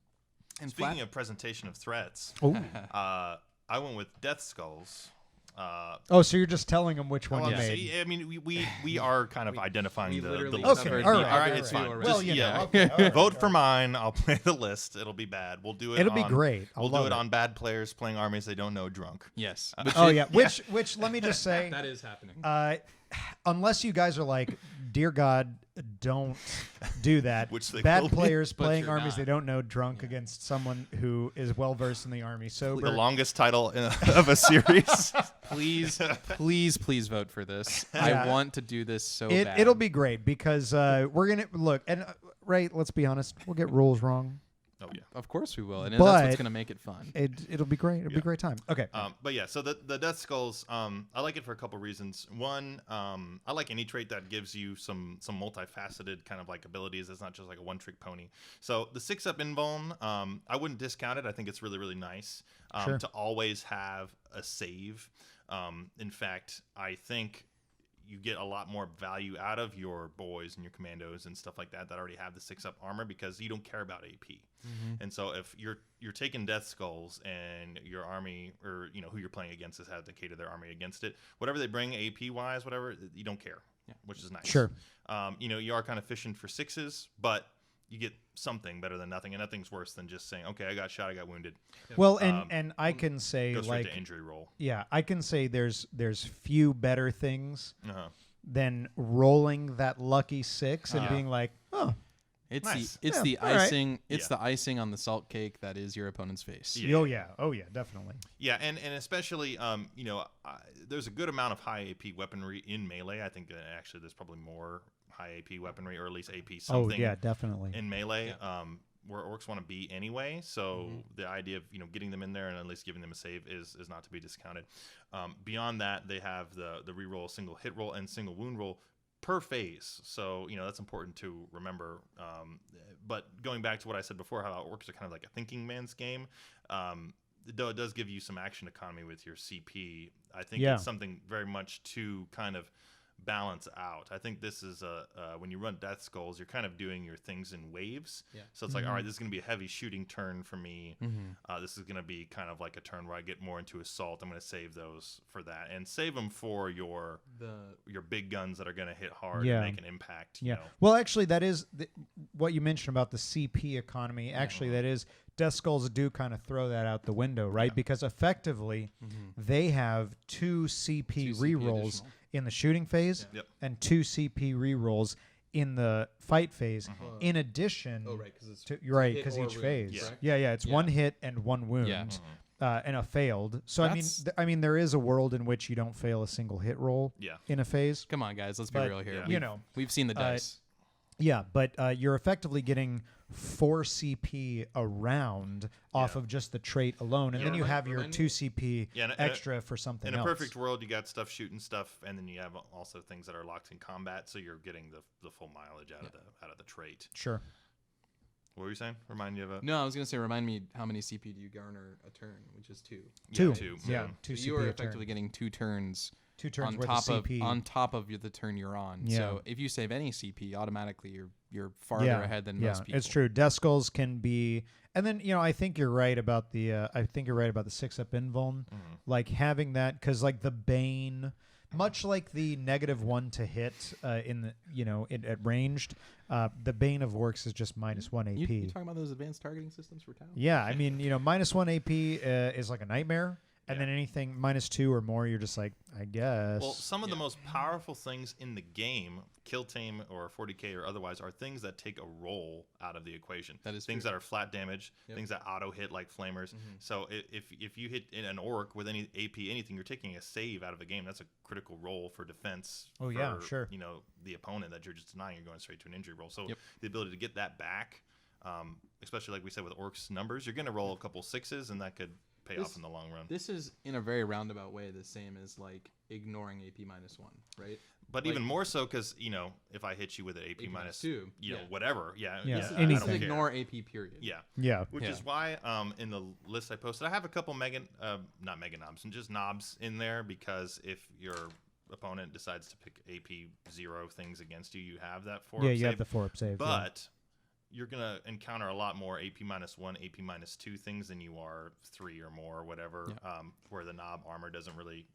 C: And
E: Speaking of presentation of threats,
A: Oh,
E: I went with Death Skulls
A: So you're just telling them which one
B: well,
A: you
B: yeah.
A: made.
B: I mean, we are kind of identifying the
D: literally
B: list.
A: Okay,
D: covered
A: all
D: the
A: right,
D: other
B: all right, it's
D: two
B: fine.
D: already.
A: Well,
B: Just,
A: you know,
B: yeah.
A: okay, all right,
B: Vote
A: all
B: for
A: right.
B: mine. I'll play the list. It'll be bad. We'll do it.
A: It'll be great. I'll
B: We'll do
A: love
B: it
A: it.
B: on bad players playing armies they don't know drunk.
C: Yes.
A: Oh yeah, which let me just say,
C: That is happening.
A: unless you guys are like, dear God, don't do that.
B: Which they will
A: Bad
B: be,
A: players
C: but
A: playing
C: you're
A: armies
C: not.
A: they don't know drunk against someone who is well versed in the army sober.
B: The longest title of a series.
C: Please vote for this.
A: Yeah.
C: I want to do this so bad.
A: It'll be great because we're gonna look and right. Let's be honest, we'll get rules wrong.
B: Oh yeah.
C: Of course we will, and
A: But-
C: that's what's going to make it fun.
A: It'll be great. It'll be a great time. Okay.
B: But yeah, so the Death Skulls, I like it for a couple reasons. One, I like any trait that gives you some multifaceted kind of like abilities. It's not just like a one-trick pony. So the 6-up invuln, I wouldn't discount it. I think it's really, really nice
A: Sure.
B: to always have a save. In fact, I think you get a lot more value out of your boys and your commandos and stuff like that already have the 6-up armor because you don't care about AP. And so if you're taking Death Skulls and your army or who you're playing against has had to cater their army against it, whatever they bring AP wise, whatever, you don't care, which is nice.
A: Sure.
B: You are kind of fishing for 6s, but you get something better than nothing, and nothing's worse than just saying, okay, I got shot, I got wounded.
A: Well, and I can say
B: Go straight
A: like
B: to injury roll.
A: yeah, I can say there's few better things
B: Uh-huh.
A: than rolling that lucky 6 and being like, oh,
C: It's
B: Nice.
C: the
A: all right.
C: icing. It's
B: Yeah.
C: the icing on the salt cake that is your opponent's face.
B: Yeah.
A: oh yeah, definitely.
B: Yeah, and especially, there's a good amount of high AP weaponry in melee. I think actually there's probably more high AP weaponry, or at least AP something
A: Oh yeah, definitely.
B: in melee, where orcs want to be anyway. So the idea of getting them in there and at least giving them a save is not to be discounted. Beyond that, they have the reroll, single hit roll, and single wound roll per phase. So that's important to remember. But going back to what I said before, how orcs are kind of like a thinking man's game. Though it does give you some action economy with your CP, I think it's something very much to kind of balance out. I think this is when you run Death Skulls, you're kind of doing your things in waves.
C: Yeah.
B: So it's like, all right, this is going to be a heavy shooting turn for me. This is going to be kind of like a turn where I get more into assault. I'm going to save those for that and save them for your big guns that are going to hit hard and make an impact.
A: Yeah.
B: You know?
A: Well, actually, that is what you mentioned about the CP economy. Actually, that is Death Skulls do kind of throw that out the window, right? Because effectively, they have 2 CP rerolls
C: additional.
A: in the shooting phase
B: Yep.
A: and 2 CP rerolls in the fight phase. In addition,
D: Oh, right, 'cause it's
A: you're right,
D: hit
A: because
D: or
A: each
D: wound,
A: phase,
D: correct?
A: yeah, it's
C: Yeah.
A: 1 hit and 1 wound.
C: Yeah.
A: And a failed. So
C: That's-
A: I mean, there is a world in which you don't fail a single hit roll
B: Yeah.
A: in a phase.
C: Come on, guys. Let's be
A: But,
C: real here.
B: yeah.
C: We've seen the dice.
A: Yeah, but you're effectively getting 4 CP around off of just the trait alone, and then you have your
D: remind
A: 2 CP
B: Yeah, and-
A: extra for something
B: In
A: else.
B: a perfect world, you got stuff shooting stuff, and then you have also things that are locked in combat, so you're getting the full mileage out of the trait.
A: Sure.
B: What were you saying? Remind you of a
C: No, I was gonna say, remind me how many CP do you garner a turn, which is 2.
A: Two.
B: two.
A: Yeah,
B: So
A: 2
C: So
A: CP
C: you are
A: a turn.
C: effectively getting 2 turns
A: 2 turns
C: on
A: worth
C: top
A: of CP.
C: on top of the turn you're on.
A: Yeah.
C: So if you save any CP, automatically you're farther ahead than most people.
A: It's true. Death Skulls can be, and then I think you're right about the 6-up invuln, like having that because like the Bane, much like the -1 to hit in the at ranged, the Bane of Orcs is just -1 AP.
C: You talking about those advanced targeting systems for Tau?
A: Yeah, I mean -1 AP is like a nightmare, and then anything -2 or more, you're just like, I guess.
B: Well, some of the most powerful things in the game, kill team or 40k or otherwise, are things that take a roll out of the equation.
C: That is
B: things
C: true.
B: that are flat damage, things that auto hit like flamers. So if you hit in an orc with any AP anything, you're taking a save out of the game. That's a critical roll for defense.
A: Oh, yeah,
B: for,
A: sure.
B: The opponent that you're just denying, you're going straight to an injury roll. So
C: Yep.
B: the ability to get that back, especially like we said with orcs numbers, you're going to roll a couple 6s, and that could pay off in the long run.
C: This is in a very roundabout way the same as like ignoring AP -1, right?
B: But
C: Like-
B: even more so because, if I hit you with an AP minus,
C: -2,
B: whatever. Yeah.
A: Yeah,
C: This is
A: anything.
B: I don't care.
C: ignore AP period.
B: Yeah.
A: yeah.
B: Which is why in the list I posted, I have a couple not mega knobs, and just knobs in there because if your opponent decides to pick AP 0 things against you, you have that 4
A: Yeah,
B: up
A: you
B: save.
A: have the 4-up save. yeah.
B: But you're going to encounter a lot more AP -1, AP -2 things than you are 3 or more or whatever, where the knob armor doesn't really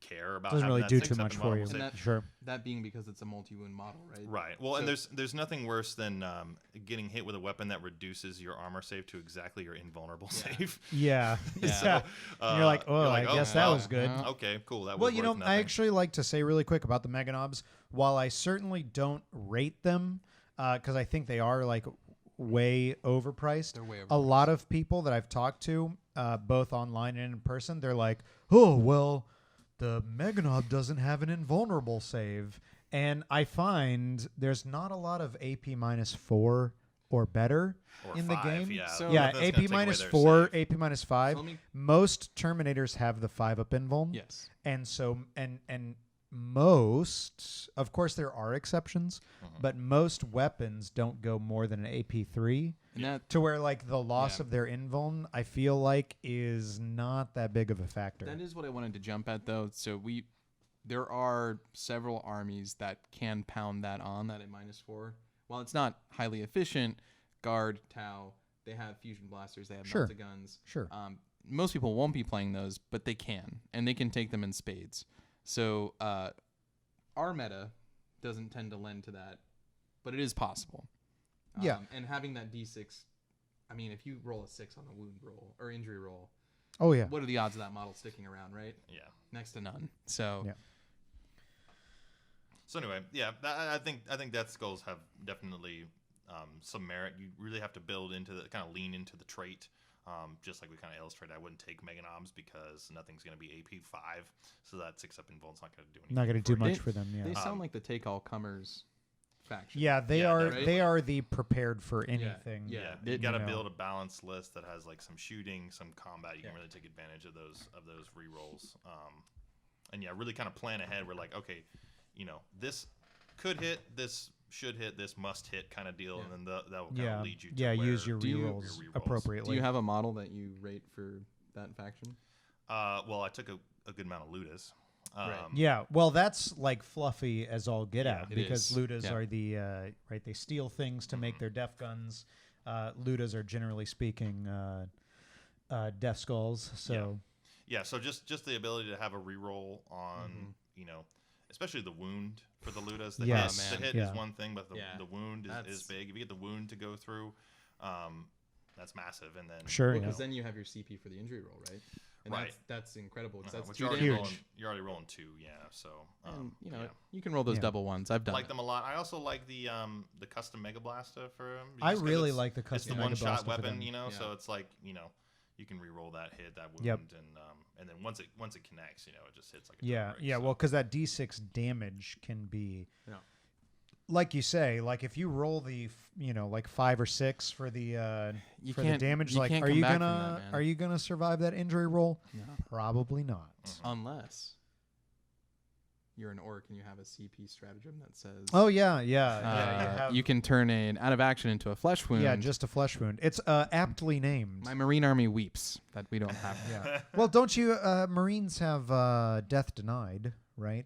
E: care about
A: Doesn't
E: having
A: really
E: that
A: do
E: 6
A: too
E: up
A: much
E: and
A: for you.
E: vulnerable
C: And
E: save.
A: Sure.
C: That being because it's a multi-wound model, right?
E: Right. Well, and
C: So-
E: there's nothing worse than getting hit with a weapon that reduces your armor save to exactly your invulnerable save.
A: Yeah.
C: Yeah.
A: And you're like, oh, I guess that
E: well,
A: was good.
E: Okay, cool. That
A: Well,
E: was
A: you
E: worth
A: know,
E: nothing.
A: I actually like to say really quick about the Meganobs. While I certainly don't rate them, because I think they are like way overpriced.
C: They're way
A: A lot of people that I've talked to, both online and in person, they're like, oh, well, the Meganob doesn't have an invulnerable save. And I find there's not a lot of AP -4 or better
E: Or
A: in
E: 5,
A: the game.
E: yeah.
C: So-
A: Yeah,
E: That's gonna
A: AP
E: take away their
A: -4,
E: save.
A: AP -5.
C: So let me-
A: Most Terminators have the 5-up invuln.
C: Yes.
A: And so, and most, of course, there are exceptions, but most weapons don't go more than an AP3.
C: And that
A: To where like the loss
C: Yeah.
A: of their invuln, I feel like is not that big of a factor.
C: That is what I wanted to jump at, though. So there are several armies that can pound that on that at -4. While it's not highly efficient, Guard, Tau, they have fusion blasters, they have
A: Sure.
C: guns.
A: Sure.
C: Most people won't be playing those, but they can, and they can take them in spades. So our meta doesn't tend to lend to that, but it is possible.
A: Yeah.
C: And having that D6, I mean, if you roll a 6 on a wound roll or injury roll,
A: Oh yeah.
C: what are the odds of that model sticking around, right?
E: Yeah.
C: Next to none. So
A: Yeah.
E: So anyway, yeah, I think Death's Skulls have definitely some merit. You really have to build into the kind of lean into the trait. Just like we kind of illustrated, I wouldn't take Meganobs because nothing's going to be AP5, so that 6-up invuln's not going to do anything.
A: Not going to do
E: for you.
A: much for them. Yeah.
C: they sound like the take all comers faction.
A: Yeah, they
E: Yeah,
A: are.
E: definitely.
A: They are the prepared for anything.
C: Yeah.
E: You
C: It-
E: got to
A: you know.
E: build a balanced list that has like some shooting, some combat. You can really take advantage of those rerolls. And yeah, really kind of plan ahead. We're like, okay, this could hit, this should hit, this must hit kind of deal,
C: Yeah.
E: and then that will kind
A: Yeah.
E: of lead you to
A: Yeah. Use
E: where
A: your
C: Do you-
A: rerolls
E: your rerolls.
A: appropriately.
C: Do you have a model that you rate for that faction?
E: Well, I took a good amount of lootas.
C: Right.
A: Yeah, well, that's like fluffy as all get
E: Yeah,
A: out
C: it
A: because
C: is.
A: lootas
C: Yeah.
A: are the right. They steal things to make their def guns. Lootas are generally speaking def skulls. So
E: Yeah, so just the ability to have a reroll on, especially the wound for the lootas. The
A: Yes,
E: hit, the hit
A: yeah.
E: is one thing, but
C: Yeah.
E: the wound is
C: That's-
E: big. If you get the wound to go through, that's massive. And then
A: sure,
C: Because
A: yeah.
C: then you have your CP for the injury roll, right? And
E: Right.
C: that's incredible because that's
E: which
C: 2
E: you're
C: damage.
E: already rolling, you're already rolling 2, yeah. So
C: And,
E: yeah.
C: you can roll those
A: Yeah.
C: double ones. I've done
E: Like
C: it.
E: them a lot. I also like the custom Mega Blaster for him.
A: I
E: just 'cause
A: really
E: it's-
A: like the
E: It's
A: custom
E: the
A: Mega
E: one-shot
A: Blaster for
E: weapon,
A: them.
E: so
C: Yeah.
E: it's like you can re-roll that hit, that wound,
A: Yep.
E: and then once it connects, it just hits like a
A: Yeah,
E: ton of bricks,
A: yeah.
E: so.
A: Well, because that D6 damage can be,
C: Yeah.
A: like you say, like if you roll the, like 5 or 6 for the
C: You
A: for the
C: can't-
A: damage,
C: you
A: like
C: can't
A: are
C: come
A: you
C: back from
A: gonna
C: that, man.
A: are you gonna survive that injury roll?
C: No.
A: Probably not.
C: Unless you're an orc and you have a CP stratagem that says,
A: Oh yeah, yeah, yeah. You have,
C: you can turn an out of action into a flesh wound.
A: yeah, just a flesh wound. It's aptly named.
C: My Marine Army weeps that we don't have.
A: Yeah. Well, don't you Marines have death denied, right?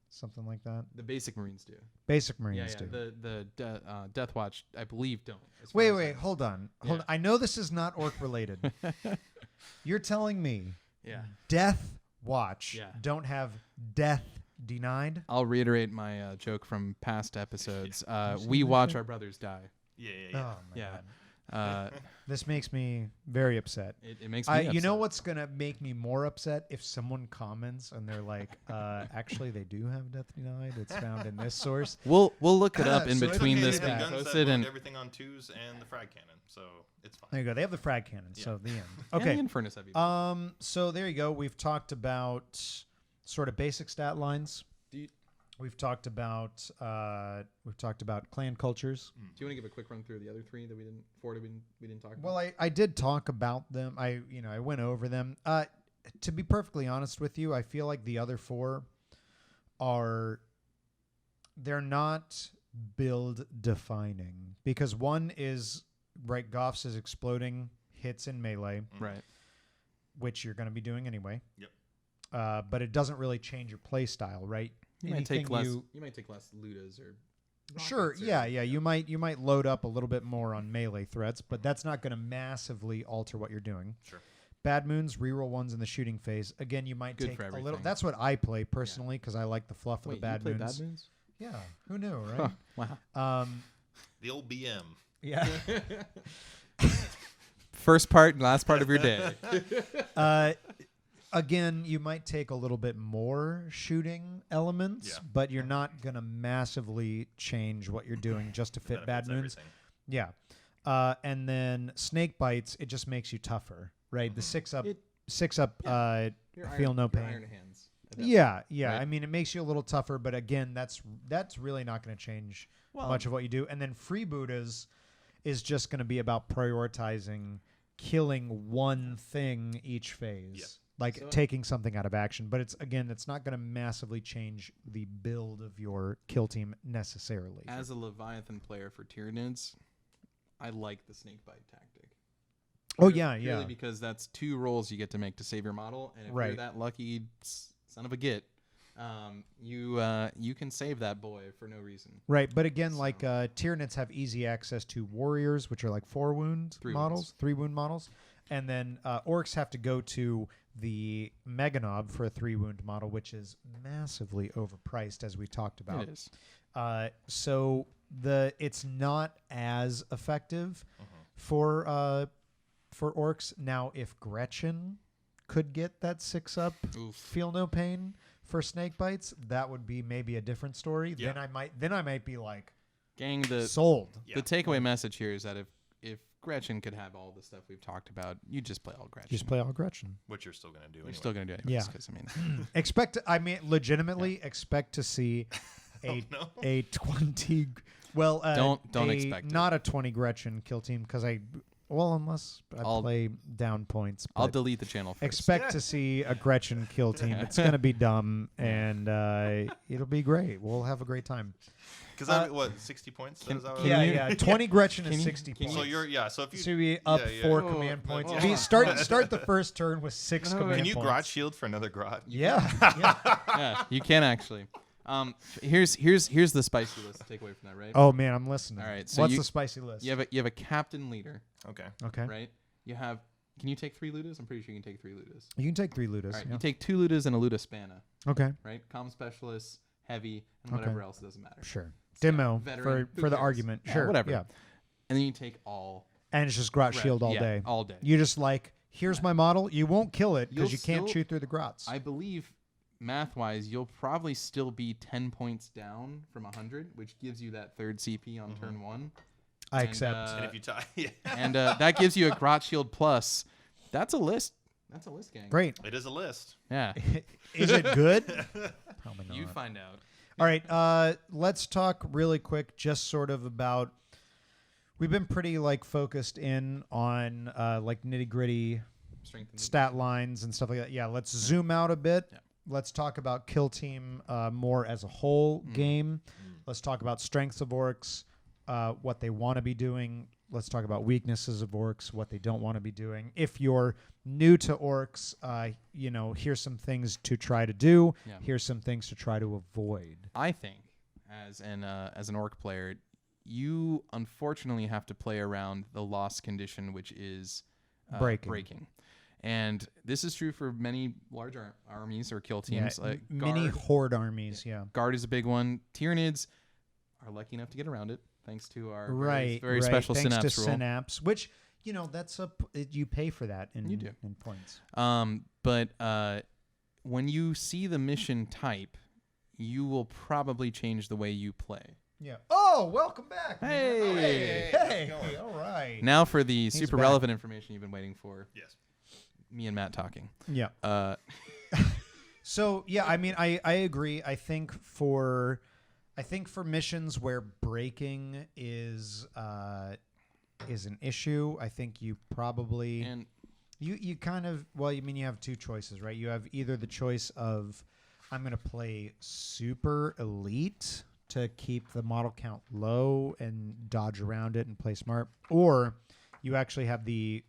A: Something like that.
C: The basic Marines do.
A: Basic
C: Yeah,
A: Marines
C: yeah.
A: do.
C: The Death Watch, I believe, don't. as far
A: Wait,
C: as I
A: wait,
C: know.
A: hold on.
C: Yeah.
A: I know this is not orc related. You're telling me
C: Yeah.
A: Death Watch
C: Yeah.
A: don't have death denied?
C: I'll reiterate my joke from past episodes.
A: say
C: We
A: that
C: watch
A: shit?
C: our brothers die.
E: Yeah.
A: Oh my
C: Yeah.
A: god.
C: Uh,
A: This makes me very upset.
C: it makes me
A: You know
C: upset.
A: what's gonna make me more upset if someone comments and they're like, actually they do have death denied. It's found in this source.
C: We'll look it up in
A: So it's
C: between
A: okay
C: this
A: to
C: being
A: have
E: guns that
C: posted
E: load
C: and
E: everything on 2s and the frag cannon, so it's fine.
A: There you go. They have the frag cannon, so the end.
C: and
A: Okay.
C: the Infernus heavy.
A: So there you go. We've talked about sort of basic stat lines.
C: Do you,
A: We've talked about clan cultures.
C: do you want to give a quick run through the other four that we didn't talk about?
A: Well, I did talk about them. I went over them. To be perfectly honest with you, I feel like the other 4 they're not build defining because one is right. Goffs is exploding hits in melee,
C: right.
A: which you're going to be doing anyway.
E: Yep.
A: But it doesn't really change your play style, right?
C: You might take less.
A: you-
C: You might take less lootas or.
A: Sure,
C: rockets or-
A: yeah. You might load up a little bit more on melee threats, but that's not going to massively alter what you're doing.
E: Sure.
A: bad moons, reroll ones in the shooting phase. Again, you might
C: Good
A: take
C: for
A: a little.
C: everything.
A: That's what I play personally because I like the fluff of
C: Wait,
A: the bad
C: you play
A: moons.
C: bad moons?
A: Yeah, who knew, right?
C: Wow.
B: The old BM.
A: Yeah.
C: First part and last part of your day.
A: Again, you might take a little bit more shooting elements,
B: Yeah.
A: but you're not going to massively change what you're doing just to fit bad
B: Benefits
A: moons.
B: everything.
A: Yeah. And then snake bites, it just makes you tougher, right? The six up,
C: It-
A: feel no pain.
D: Iron hands. at that
A: Yeah,
D: point,
A: yeah.
C: right?
A: I mean, it makes you a little tougher, but again, that's really not going to change
C: Well,
A: much of what you do. And then freebooters is just going to be about prioritizing killing one thing each phase.
B: Yeah.
A: Like
D: So-
A: taking something out of action, but it's not going to massively change the build of your kill team necessarily.
C: As a Leviathan player for Tyranids, I like the snake bite tactic.
A: Oh yeah,
C: Purely
A: yeah.
C: because that's 2 rolls you get to make to save your model, and if you're
A: Right.
C: that lucky son of a git, you can save that boy for no reason.
A: Right, but again, like Tyranids have easy access to warriors, which are like 4 wound
C: 3
A: models, 3 wound models, and then orcs have to go to the Meganob for a 3 wound model, which is massively overpriced, as we talked about.
C: It is.
A: So it's not as effective for orcs. Now, if Gretchen could get that 6 up,
C: Oof.
A: feel no pain for snake bites, that would be maybe a different story.
B: Yeah.
A: Then I might be like
C: Gang, the
A: sold.
C: the takeaway message here is that if Gretchen could have all the stuff we've talked about, you just play all Gretchen.
A: Just play all Gretchen.
B: Which you're still gonna do.
C: You're
B: Anyway.
C: still gonna do it anyways,
A: Yeah.
C: 'cause, I mean,
A: Legitimately expect to see
B: no.
A: a 20. Well,
C: Don't expect it.
A: not a 20 Gretchen kill team because unless I
C: I'll-
A: play down points.
C: I'll
A: but
C: delete the channel first.
A: expect to see a Gretchen kill team. It's gonna be dumb and it'll be great. We'll have a great time.
B: Because what 60 points?
C: Can-
B: Is that what
C: can
B: it
C: you-
A: Yeah. 20 Gretchen
C: can
A: is
C: you-
A: 60
C: can
A: points.
C: you-
B: So you're so if you
A: So we up
B: yeah, yeah.
A: 4
B: Oh,
A: command points.
B: yeah.
A: If you start the first turn with 6
C: No,
A: command
B: can you
A: points.
B: grot shield for another grot?
A: Yeah.
C: Yeah, you can actually. Here's the spicy list to take away from that, right?
A: Oh man, I'm listening.
C: All right, so
A: What's
C: you-
A: the spicy list?
C: You have a captain leader,
B: Okay.
A: Okay.
C: right? You have. Can you take 3 lootas? I'm pretty sure you can take 3 lootas.
A: You can take 3 lootas.
C: All right,
A: yeah.
C: you take 2 lootas and a luta spanna,
A: Okay.
C: right? Comm specialist, heavy, and
A: Okay.
C: whatever else doesn't matter.
A: Sure.
C: So,
A: Demo
C: veteran, who
A: for the
C: cares?
A: argument.
C: Yeah,
A: Sure.
C: whatever.
A: Yeah.
C: And then you take all.
A: And it's just grot
C: red.
A: shield all
C: Yeah,
A: day.
C: all day.
A: You just like, here's my model. You won't kill it because
C: You'll
A: you can't
C: still-
A: shoot through the grots.
C: I believe, math-wise, you'll probably still be 10 points down from 100, which gives you that 3rd CP on turn 1.
A: I
C: and,
A: accept.
B: And if you tie, yeah.
C: And that gives you a grot shield plus. That's a list. That's a list, gang.
A: Great.
B: It is a list.
C: Yeah.
A: Is it good? Probably not.
C: You find out.
A: All right, let's talk really quick, just sort of about. We've been pretty like focused in on like nitty gritty
C: Strength and
A: stat lines and stuff like that. Yeah, let's zoom out a bit.
C: Yeah.
A: Let's talk about kill team more as a whole game. Let's talk about strengths of orcs, what they want to be doing. Let's talk about weaknesses of orcs, what they don't want to be doing. If you're new to orcs, here's some things to try to do.
C: Yeah.
A: Here's some things to try to avoid.
C: I think, as an orc player, you unfortunately have to play around the loss condition, which is breaking. And this is true for many large armies or kill teams.
A: Yeah,
C: Like
A: mini
C: Guard.
A: horde armies, yeah.
C: Guard is a big one. Tyranids are lucky enough to get around it, thanks to our
A: Right,
C: very
A: right.
C: special
A: Thanks
C: synapse
A: to
C: rule.
A: synapse, which that's you pay for that in
C: You do.
A: in points.
C: But when you see the mission type, you will probably change the way you play.
A: Yeah. Oh, welcome back. man.
C: Hey.
A: Hey. All right.
C: Now for the super
A: back.
C: relevant information you've been waiting for.
B: Yes.
C: Me and Matt talking.
A: Yeah. So yeah, I mean, I agree. I think for missions where breaking is an issue, I think you probably
C: And
A: you kind of you have 2 choices, right? You have either the choice of I'm going to play super elite to keep the model count low and dodge around it and play smart, or you actually have the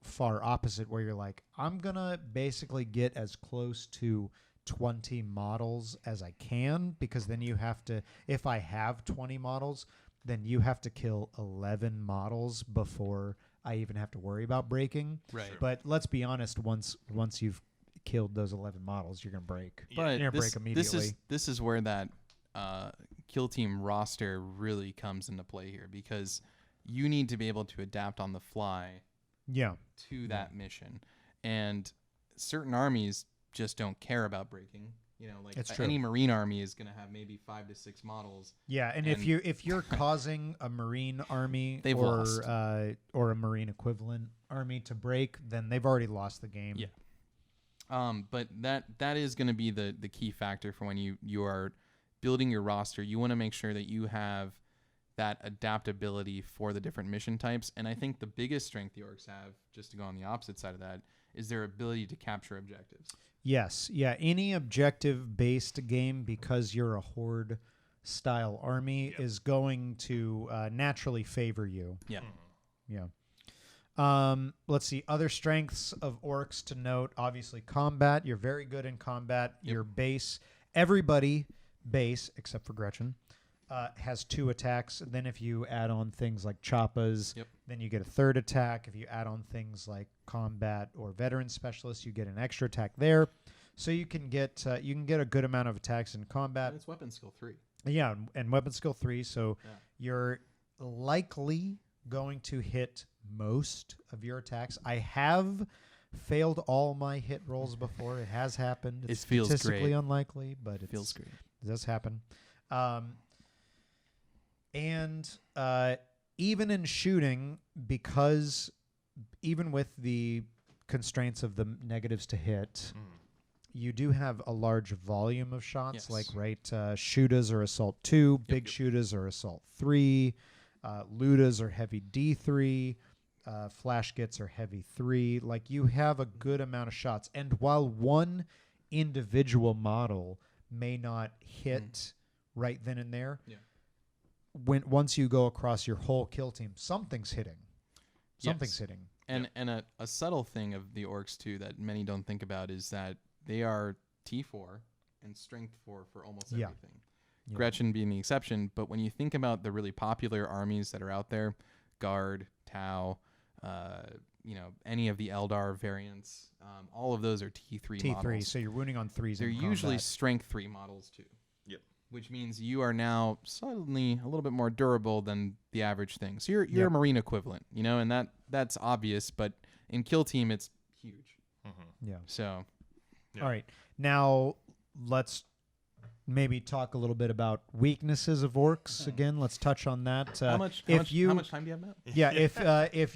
A: far opposite where you're like, I'm going to basically get as close to 20 models as I can, because then you have to, if I have 20 models, then you have to kill 11 models before I even have to worry about breaking.
C: Right. Sure.
A: But let's be honest, once you've killed those 11 models, you're going to break.
C: But
A: you're going to break immediately.
C: This is where that kill team roster really comes into play here, because you need to be able to adapt on the fly to that mission. And certain armies just don't care about breaking. You know, like any Marine army is going to have maybe 5 to 6 models.
A: Yeah, and if you're causing a Marine army or a Marine equivalent army to break, then they've already lost the game.
C: Yeah. But that is going to be the key factor for when you are building your roster. You want to make sure that you have that adaptability for the different mission types. And I think the biggest strength the Orcs have, just to go on the opposite side of that, is their ability to capture objectives.
A: Yes. Yeah. Any objective-based game, because you're a horde-style army, is going to naturally favor you.
C: Yeah.
A: Yeah. Let's see. Other strengths of Orcs to note. Obviously, combat. You're very good in combat.
C: Yep.
A: Your base. Everybody base, except for Gretchen, has 2 attacks. And then if you add on things like choppas, then you get a 3rd attack. If you add on things like combat or veteran specialists, you get an extra attack there. So you can get a good amount of attacks in combat.
C: And it's weapon skill 3.
A: Yeah, and weapon skill 3. So you're likely going to hit most of your attacks. I have failed all my hit rolls before. It has happened. It's statistically unlikely, but it
C: feels great.
A: It does happen. And even in shooting, because even with the constraints of the negatives to hit, you do have a large volume of shots.
C: Yes.
A: Like shootas are assault 2, big shootas are assault 3, lootas are heavy D3, flash gits are heavy 3. Like, you have a good amount of shots. And while one individual model may not hit right then and there, once you go across your whole kill team, something's hitting. Something's hitting.
C: And a subtle thing of the Orcs too that many don't think about is that they are T4 and strength 4 for almost everything. Yeah. Gretchen being the exception, but when you think about the really popular armies that are out there, Guard, Tau, any of the Eldar variants, all of those are T3 models.
A: So you're wounding on 3s.
C: They're usually strength 3 models too.
B: Yep.
C: Which means you are now suddenly a little bit more durable than the average thing. So you're a Marine equivalent, and that's obvious, but in Kill Team it's huge.
A: Yeah.
C: So
A: all right. Now let's maybe talk a little bit about weaknesses of Orcs again. Let's touch on that.
C: How much time do you have, Matt?
A: Yeah, if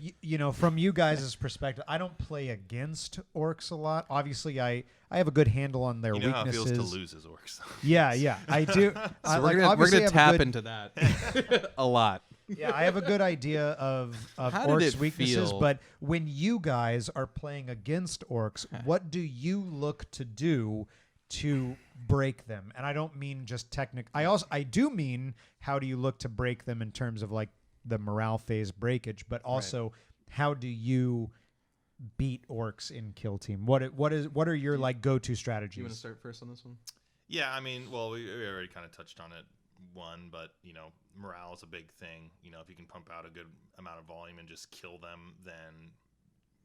A: from you guys' perspective, I don't play against Orcs a lot. Obviously, I have a good handle on their weaknesses.
B: How it feels to lose as Orcs.
A: Yeah, I do.
C: So we're gonna tap into that a lot.
A: Yeah, I have a good idea of Orcs' weaknesses, but when you guys are playing against Orcs, what do you look to do to break them? And I don't mean just technical. I do mean, how do you look to break them in terms of like the morale phase breakage, but also how do you beat Orcs in Kill Team? What are your like go-to strategies?
C: You want to start first on this one?
E: Yeah, I mean, well, we already kind of touched on it. But morale is a big thing. If you can pump out a good amount of volume and just kill them, then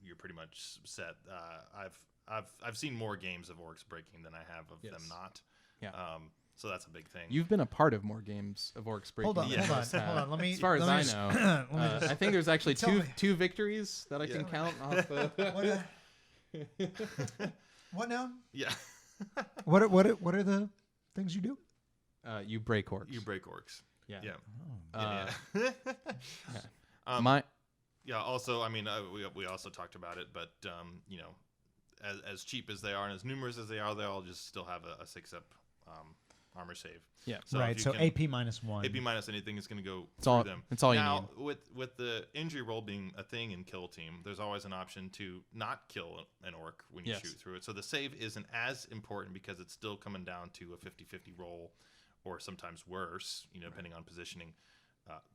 E: you're pretty much set. I've seen more games of Orcs breaking than I have of them not.
C: Yeah.
E: So that's a big thing.
C: You've been a part of more games of Orcs breaking.
A: Hold on. Let me.
C: As far as I know, I think there's actually two victories that I can count off.
A: What now?
E: Yeah.
A: What are the things you do?
C: You break Orcs.
E: You break Orcs.
C: Yeah.
E: Yeah. Also, I mean, we also talked about it, but as cheap as they are and as numerous as they all just still have a 6-up armor save.
C: Yeah.
A: So right. So AP -1.
E: AP minus anything is going to go
C: through
E: them.
C: It's all
E: now,
C: you need.
E: with the injury roll being a thing in Kill Team, there's always an option to not kill an Orc when you shoot through it. So the save isn't as important because it's still coming down to a 50-50 roll, or sometimes worse, depending on positioning,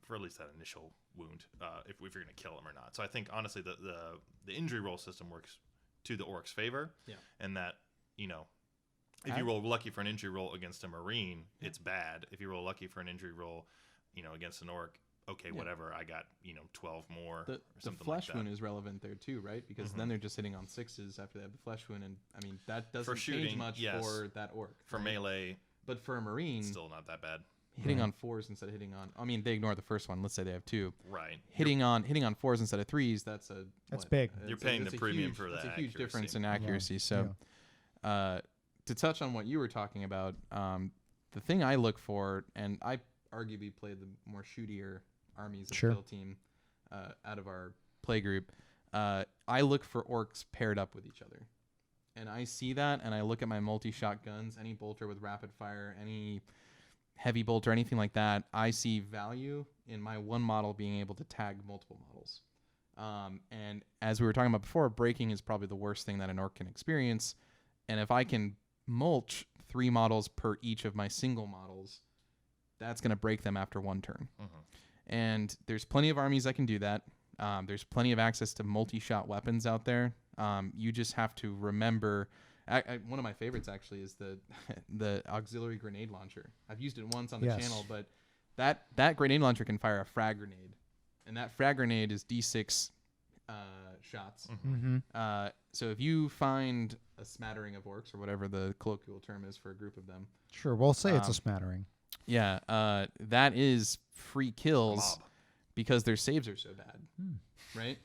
E: for at least that initial wound, if you're going to kill them or not. So I think, honestly, the injury roll system works to the Orc's favor, and that, if you roll lucky for an injury roll against a Marine, it's bad. If you roll lucky for an injury roll, against an Orc, okay, whatever, I got 12 more or
C: The
E: something
C: flesh
E: like that.
C: wound is relevant there too, right? Because then they're just hitting on 6s after they have the flesh wound, and I mean that doesn't change
E: shooting,
C: much
E: yes.
C: for that orc.
E: For
C: right?
E: melee,
C: But for a marine,
E: still not that bad.
C: hitting on 4s instead of hitting on, I mean, they ignore the first one. Let's say they have 2.
E: Right.
C: Hitting on 4s instead of 3s. That's
A: big.
E: You're paying the premium
C: huge,
E: for that
C: It's a huge
E: accuracy.
C: difference in accuracy. So, to touch on what you were talking about, the thing I look for, and I arguably play the more shootier armies of Kill Team out of our play group. I look for orcs paired up with each other. And I see that, and I look at my multi-shot guns, any bolter with rapid fire, any heavy bolter, anything like that. I see value in my one model being able to tag multiple models. And as we were talking about before, breaking is probably the worst thing that an orc can experience. And if I can mulch 3 models per each of my single models, that's going to break them after one turn. And there's plenty of armies that can do that. There's plenty of access to multi-shot weapons out there. You just have to remember. One of my favorites actually is the auxiliary grenade launcher. I've used it once on the channel, but that grenade launcher can fire a frag grenade, and that frag grenade is D6 shots. So if you find a smattering of orcs, or whatever the colloquial term is for a group of them,
A: sure, we'll say it's a smattering.
C: Yeah, that is free kills because their saves are so bad, right?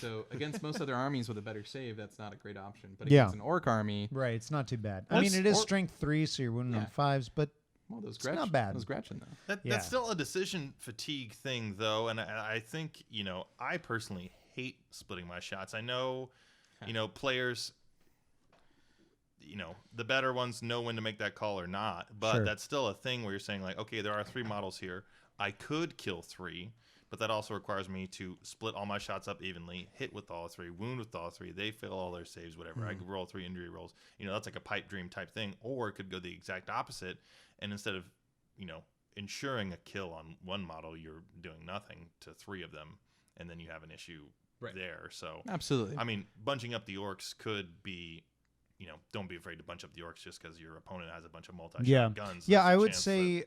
C: So against most other armies with a better save, that's not a great option. But against an orc army,
A: right, it's not too bad. I mean, it is strength 3, so you're wounded on 5s, but
C: it's
A: not bad.
C: Those Gretchen though.
E: That's still a decision fatigue thing, though, and I think I personally hate splitting my shots. I know, players, the better ones know when to make that call or not, but that's still a thing where you're saying like, okay, there are 3 models here. I could kill 3. But that also requires me to split all my shots up evenly, hit with all 3, wound with all 3. They fail all their saves, whatever. I could roll 3 injury rolls. That's like a pipe dream type thing. Or it could go the exact opposite. And instead of, ensuring a kill on one model, you're doing nothing to 3 of them. And then you have an issue there. So,
C: absolutely.
E: I mean, bunching up the orcs could be, don't be afraid to bunch up the orcs just because your opponent has a bunch of multi-shot guns.
A: Yeah, I would say,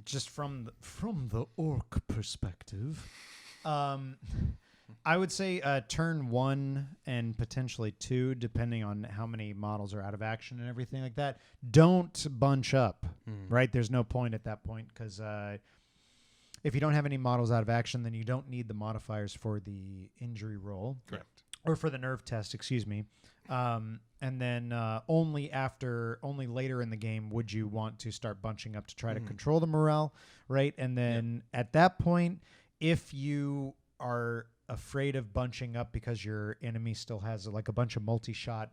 A: just from the orc perspective, I would say turn 1 and potentially 2, depending on how many models are out of action and everything like that. Don't bunch up, right? There's no point at that point because if you don't have any models out of action, then you don't need the modifiers for the injury roll.
E: Correct.
A: Or for the nerve test, excuse me. And then only later in the game would you want to start bunching up to try to control the morale, right? And then at that point, if you are afraid of bunching up because your enemy still has like a bunch of multi-shot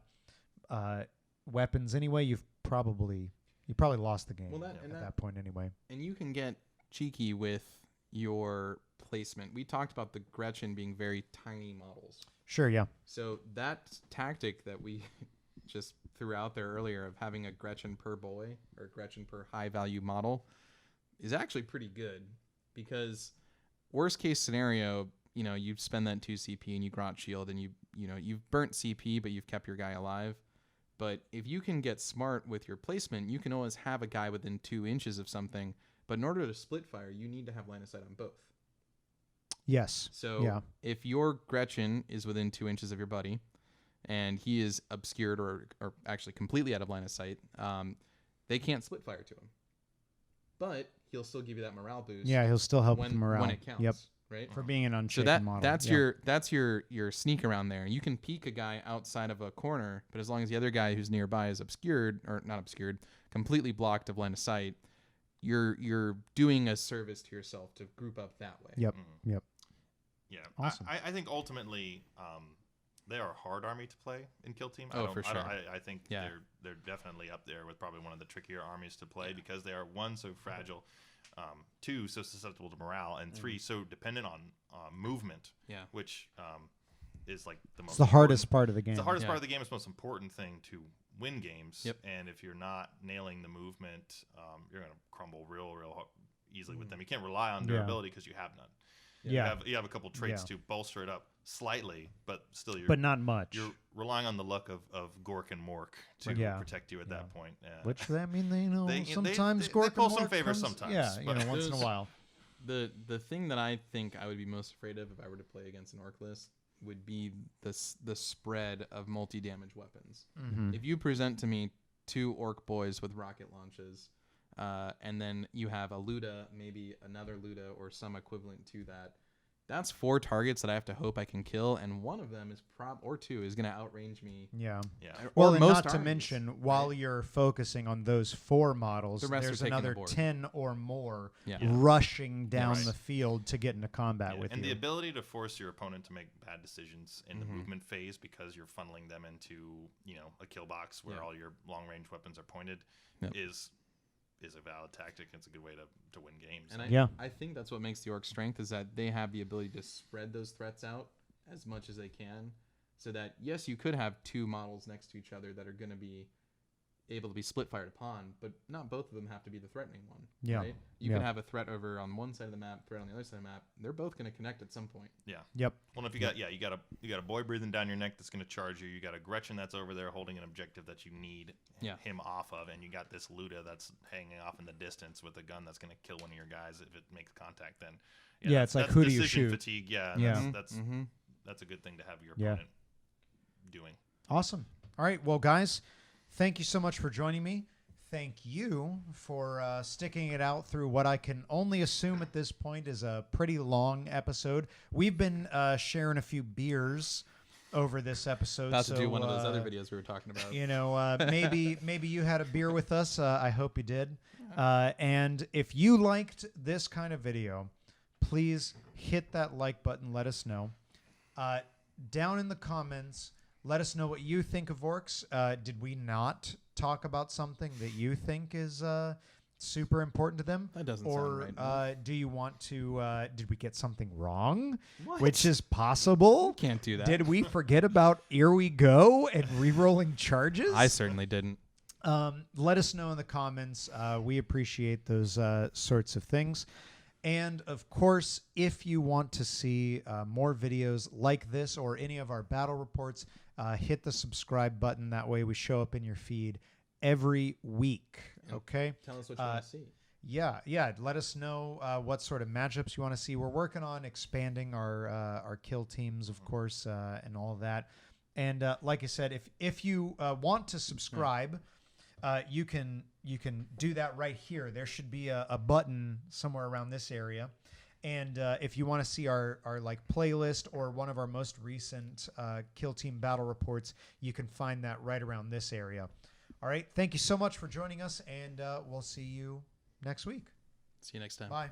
A: weapons anyway, you probably lost the game at that point anyway.
C: And you can get cheeky with your placement. We talked about the Gretchen being very tiny models.
A: Sure, yeah.
C: So that tactic that we just threw out there earlier of having a Gretchen per boy or Gretchen per high value model is actually pretty good because worst case scenario, you spend that 2 CP and you grant shield and you've burnt CP, but you've kept your guy alive. But if you can get smart with your placement, you can always have a guy within 2 inches of something. But in order to split fire, you need to have line of sight on both.
A: Yes.
C: So if your Gretchen is within 2 inches of your buddy and he is obscured or actually completely out of line of sight, they can't split fire to him. But he'll still give you that morale boost.
A: Yeah, he'll still help with the morale.
C: When it counts.
A: Yep.
C: Right?
A: For being an unshaken model.
C: That's your sneak around there. You can peek a guy outside of a corner, but as long as the other guy who's nearby is obscured, or not obscured, completely blocked of line of sight, you're doing a service to yourself to group up that way.
A: Yep. Yep.
E: Yeah,
A: awesome.
E: I think ultimately they are a hard army to play in Kill Team.
C: For sure.
E: I think they're definitely up there with probably one of the trickier armies to play because they are 1, so fragile, 2, so susceptible to morale, and 3, so dependent on movement.
C: Yeah.
E: Which is like the most.
A: It's the hardest part of the game.
E: It's the hardest part of the game. It's the most important thing to win games.
C: Yep.
E: And if you're not nailing the movement, you're going to crumble real easily with them. You can't rely on durability because you have none.
A: Yeah.
E: You have a couple traits to bolster it up slightly, but still
A: but not much.
E: You're relying on the luck of Gork and Mork to protect you at that point.
A: Which that mean sometimes
E: they
A: Gork
E: pull
A: and
E: some
A: Mork
E: favors
A: comes,
E: sometimes.
A: Yeah, once in a while.
C: The thing that I think I would be most afraid of if I were to play against an orc list would be the spread of multi-damage weapons.
A: Mm-hmm.
C: If you present to me 2 orc boys with rocket launches, and then you have a luta, maybe another luta or some equivalent to that, that's 4 targets that I have to hope I can kill, and one of them is or 2 is going to outrange me.
A: Yeah.
E: Yeah.
A: Well,
C: Or
A: and
C: most
A: not to
C: armies,
A: mention, while you're focusing on those 4 models,
C: The rest are
A: there's
C: taking the
A: another
C: board.
A: 10 or more
C: Yeah.
A: rushing down
E: Right.
A: the field to get into combat
E: Yeah,
A: with
E: and
A: you.
E: the ability to force your opponent to make bad decisions in the
C: Mhm.
E: movement phase because you're funneling them into a kill box where
C: Yeah.
E: all your long range weapons are pointed
C: Yep.
E: is a valid tactic. It's a good way to win games.
C: And
A: Yeah.
C: I think that's what makes the orc strength is that they have the ability to spread those threats out as much as they can, so that yes, you could have 2 models next to each other that are going to be able to be split fired upon, but not both of them have to be the threatening one.
A: Yeah.
C: Right? You
A: Yeah.
C: can have a threat over on one side of the map, threat on the other side of the map. They're both going to connect at some point.
E: Yeah.
A: Yep.
E: Well, if you got a boy breathing down your neck that's going to charge you. You got a Gretchen that's over there holding an objective that you need him off of, and you got this Luda that's hanging off in the distance with a gun that's going to kill one of your guys if it makes contact. Then
A: Yeah, it's like,
E: that's
A: who do you
E: decision
A: shoot?
E: fatigue. Yeah. And
A: Yeah.
E: that's a good thing to have your
A: Yeah.
E: opponent doing.
A: Awesome. All right. Well, guys, thank you so much for joining me. Thank you for sticking it out through what I can only assume at this point is a pretty long episode. We've been sharing a few beers over this episode.
C: About to do one of those other videos we were talking about.
A: You know, maybe you had a beer with us. I hope you did. And if you liked this kind of video, please hit that like button. Let us know. Down in the comments, let us know what you think of Orks. Did we not talk about something that you think is super important to them?
C: That doesn't
A: or
C: sound right.
A: do you want to? Did we get something wrong?
C: What?
A: Which is possible.
C: Can't do that.
A: Did we forget about Here We Go and re-rolling charges?
C: I certainly didn't.
A: Let us know in the comments. We appreciate those sorts of things. And, of course, if you want to see more videos like this or any of our battle reports, hit the subscribe button. That way we show up in your feed every week. Okay?
C: Tell us what you want to see.
A: Yeah. Let us know what sort of matchups you want to see. We're working on expanding our kill teams, of course, and all of that. And like I said, if you want to subscribe, you can do that right here. There should be a button somewhere around this area. And if you want to see our like playlist or one of our most recent kill team battle reports, you can find that right around this area. All right. Thank you so much for joining us, and we'll see you next week.
C: See you next time.
A: Bye.